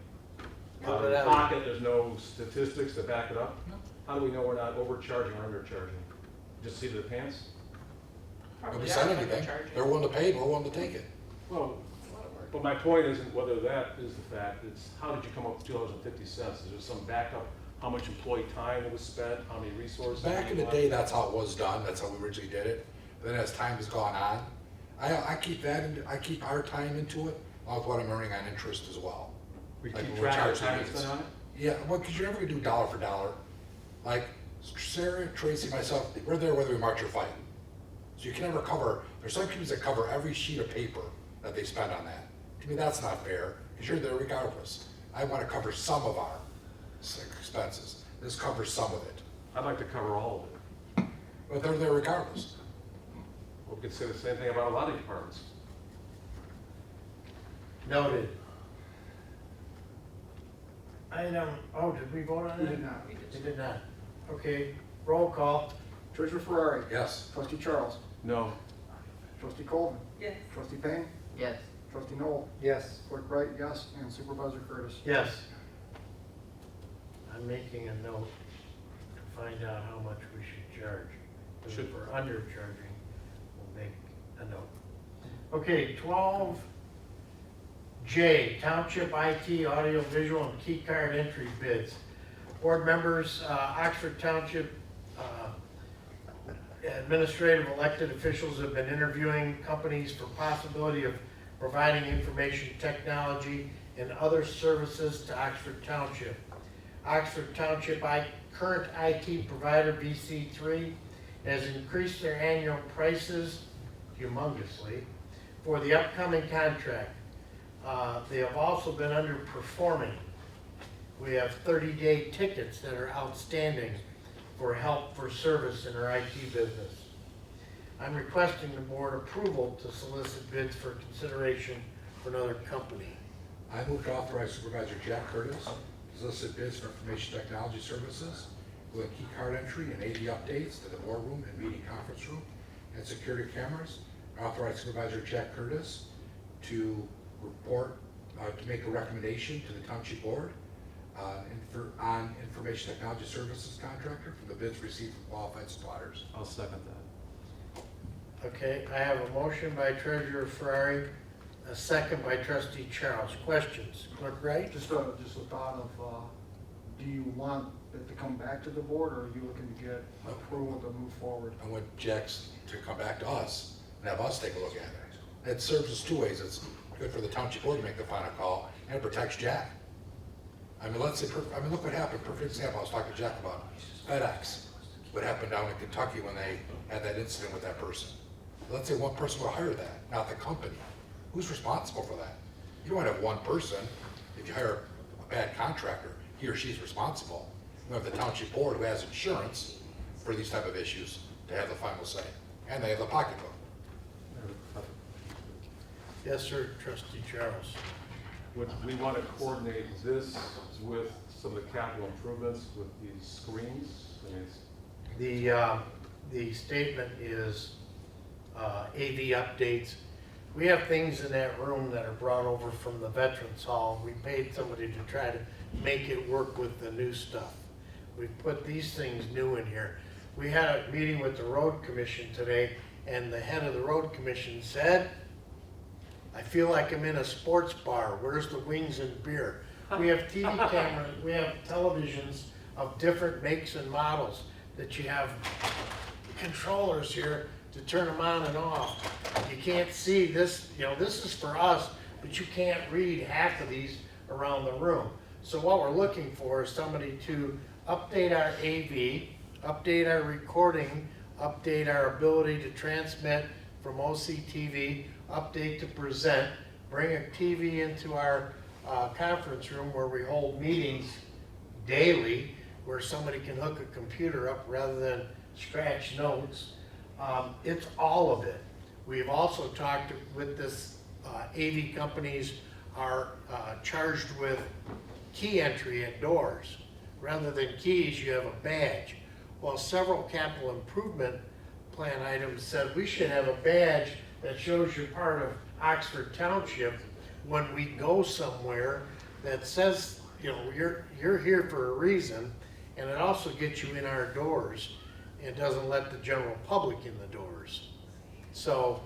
[SPEAKER 1] Cut
[SPEAKER 8] out
[SPEAKER 1] it
[SPEAKER 8] of
[SPEAKER 1] out.
[SPEAKER 8] pocket, there's no statistics to back it up?
[SPEAKER 4] No.
[SPEAKER 8] How do we know we're not overcharging or undercharging? Just see the pants?
[SPEAKER 18] Probably
[SPEAKER 4] Nobody
[SPEAKER 18] are
[SPEAKER 4] said
[SPEAKER 18] like
[SPEAKER 4] anything.
[SPEAKER 18] charging.
[SPEAKER 4] They're willing to pay, we're willing to take it.
[SPEAKER 8] Well, but my point isn't whether that is the fact, it's how did you come up with $2.50? Is there some backup, how much employee time that was spent, how many resources?
[SPEAKER 4] Back in the day, that's how it was done, that's how we originally did it. Then as time has gone on, I keep that, I keep our time into it, along with what I'm earning on interest as well.
[SPEAKER 8] We
[SPEAKER 4] Like
[SPEAKER 8] keep
[SPEAKER 4] when we
[SPEAKER 8] track of
[SPEAKER 4] charge
[SPEAKER 8] time
[SPEAKER 4] the
[SPEAKER 8] spent on it?
[SPEAKER 4] Yeah, well, because you're never gonna do dollar for dollar. Like Sarah, Tracy, myself, we're there whether we march or fight. So you can never cover, there's some communities that cover every sheet of paper that they spend on that. To me, that's not fair, because you're there regardless. I want to cover some of our expenses. This covers some of it.
[SPEAKER 8] I'd like to cover all of it.
[SPEAKER 4] But they're there regardless.
[SPEAKER 8] Well, we could say the same thing about a lot of departments.
[SPEAKER 1] Noted. Item, did we vote on
[SPEAKER 14] We
[SPEAKER 1] that?
[SPEAKER 14] did not.
[SPEAKER 1] We did not. Okay, roll call.
[SPEAKER 14] Treasurer Ferrari.
[SPEAKER 4] Yes.
[SPEAKER 14] Trustee Charles.
[SPEAKER 8] No.
[SPEAKER 14] Trustee Colvin.
[SPEAKER 3] Yes.
[SPEAKER 14] Trustee Payne.
[SPEAKER 15] Yes.
[SPEAKER 14] Trustee Noel.
[SPEAKER 13] Yes.
[SPEAKER 14] Clerk Wright, yes, and Supervisor Curtis.
[SPEAKER 1] Yes. I'm making a note to find out how much we should charge. Because if we're undercharging, we'll make a note. Okay, 12J, Township IT audio visual and key card entry bids. Board members, Oxford Township administrative elected officials have been interviewing companies for possibility of providing information technology and other services to Oxford Township. Oxford Township current IT provider, BC3, has increased their annual prices humongously. For the upcoming contract, they have also been underperforming. We have 30-day tickets that are outstanding for help for service in our IT business. I'm requesting the board approval to solicit bids for consideration for another company.
[SPEAKER 4] I move to authorize Supervisor Jack Curtis to solicit bids for information technology services with key card entry and AV updates to the boardroom and meeting conference room and security cameras. Authorize Supervisor Jack Curtis to report, to make a recommendation to the Township Board on information technology services contractor for the bids received from qualified suppliers.
[SPEAKER 8] I'll second that.
[SPEAKER 1] Okay, I have a motion by Treasurer Ferrari, a second by Trustee Charles. Questions? Clerk Wright?
[SPEAKER 14] Just a thought of, do you want it to come back to the board, or are you looking to get approval to move forward?
[SPEAKER 4] I want Jack's to come back to us and have us take a look at it. It serves us two ways. It's good for the Township Board to make the final call, and it protects Jack. I mean, let's say, look what happened. Perfect example, I was talking to Jack about FedEx. What happened down in Kentucky when they had that incident with that person. Let's say one person will hire that, not the company. Who's responsible for that? You don't have one person. If you hire a bad contractor, he or she's responsible. You have the Township Board who has insurance for these type of issues to have the final say. And they have the pocketbook.
[SPEAKER 1] Yes, sir, Trustee Charles.
[SPEAKER 8] Would we want to coordinate this with some of the capital improvements with these screens? I mean,
[SPEAKER 1] The statement is AV updates. We have things in that room that are brought over from the Veterans Hall. We paid somebody to try to make it work with the new stuff. We've put these things new in here. We had a meeting with the Road Commission today, and the head of the Road Commission said, I feel like I'm in a sports bar. Where's the wings and beer? We have TV cameras, we have televisions of different makes and models that you have controllers here to turn them on and off. You can't see this, you know, this is for us, but you can't read half of these around the room. So what we're looking for is somebody to update our AV, update our recording, update our ability to transmit from OCTV, update to present, bring a TV into our conference room where we hold meetings daily, where somebody can hook a computer up rather than scratch notes. It's all of it. We've also talked with this, AV companies are charged with key entry at doors. Rather than keys, you have a badge. Well, several capital improvement plan items said we should have a badge that shows you're part of Oxford Township when we go somewhere, that says, you know, you're here for a reason, and it also gets you in our doors. It doesn't let the general public in the doors. So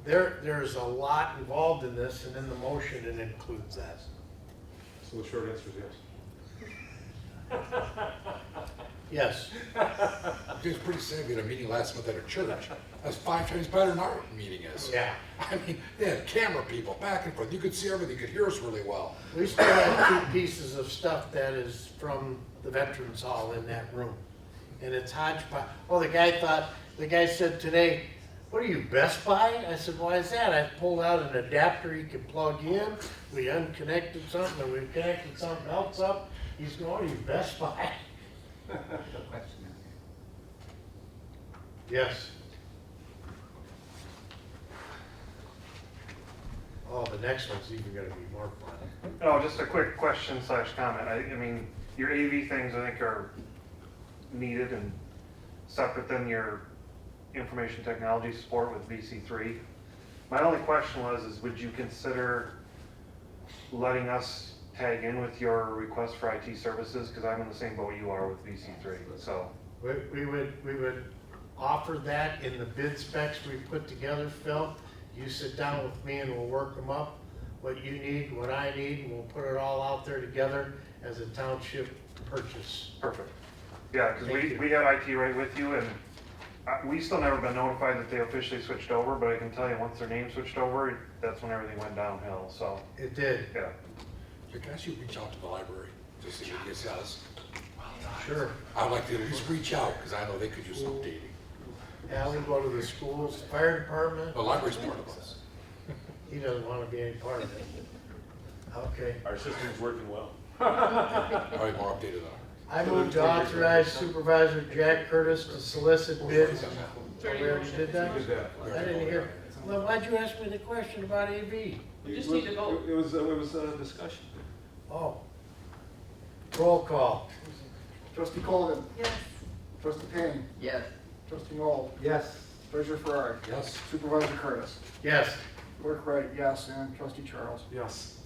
[SPEAKER 1] there's a lot involved in this, and in the motion it includes that.
[SPEAKER 8] so the short answer is yes.
[SPEAKER 1] Yes.
[SPEAKER 4] It was pretty sad. We had a meeting last month at a church. That's 5 times better than our meeting is.
[SPEAKER 1] Yeah.
[SPEAKER 4] I mean, they had camera people back and forth. You could see everything. You could hear us really well.
[SPEAKER 1] We still have 2 pieces of stuff that is from the Veterans Hall in that room. And it's hodgepodge. Oh, the guy said today, what are you, Best Buy? I said, why is that? I pulled out an adapter you could plug in. We unconnected something, and we connected something else up. He's going, are you Best Buy? Yes. Oh, the next one's even gonna be more fun.
[SPEAKER 17] Oh, just a quick question / comment. I mean, your AV things I think are needed and separate than your information technology support with VC3. My only question is would you consider letting us tag in with your request for IT services? Because I'm in the same boat you are with VC3, so.
[SPEAKER 1] We would offer that in the bid specs we put together, Phil. You sit down with me and we'll work them up. What you need, what I need, and we'll put it all out there together as a township purchase.
[SPEAKER 17] Perfect. Yeah, because we got IT right with you, and we still never been notified that they officially switched over, but I can tell you once their name switched over, that's when everything went downhill, so.
[SPEAKER 1] It did.
[SPEAKER 17] Yeah.
[SPEAKER 4] So can I ask you to reach out to the library to see what he says?
[SPEAKER 1] Sure.
[SPEAKER 4] I'd like to at least reach out because I know they could use updating.
[SPEAKER 1] Yeah, we'll go to the schools, fire department.
[SPEAKER 4] The library's part of us.
[SPEAKER 1] He doesn't want to be any part of it. Okay.
[SPEAKER 8] Our system's working well.
[SPEAKER 4] Probably more updated on
[SPEAKER 1] I move to authorize Supervisor Jack Curtis to solicit bids. Oh, we already did that? I didn't hear. Well, why'd you ask me the question about AV?
[SPEAKER 18] We just need to vote.
[SPEAKER 8] It was a discussion.
[SPEAKER 1] Oh. Roll call.
[SPEAKER 14] Trustee Colvin,
[SPEAKER 3] Yes.
[SPEAKER 14] trustee Payne,
[SPEAKER 15] Yes.
[SPEAKER 14] trustee Noel,
[SPEAKER 13] Yes.
[SPEAKER 14] treasurer Ferrari,
[SPEAKER 4] Yes.
[SPEAKER 14] supervisor Curtis,
[SPEAKER 1] Yes.
[SPEAKER 14] clerk Wright, yes, and trustee Charles.
[SPEAKER 8] Yes.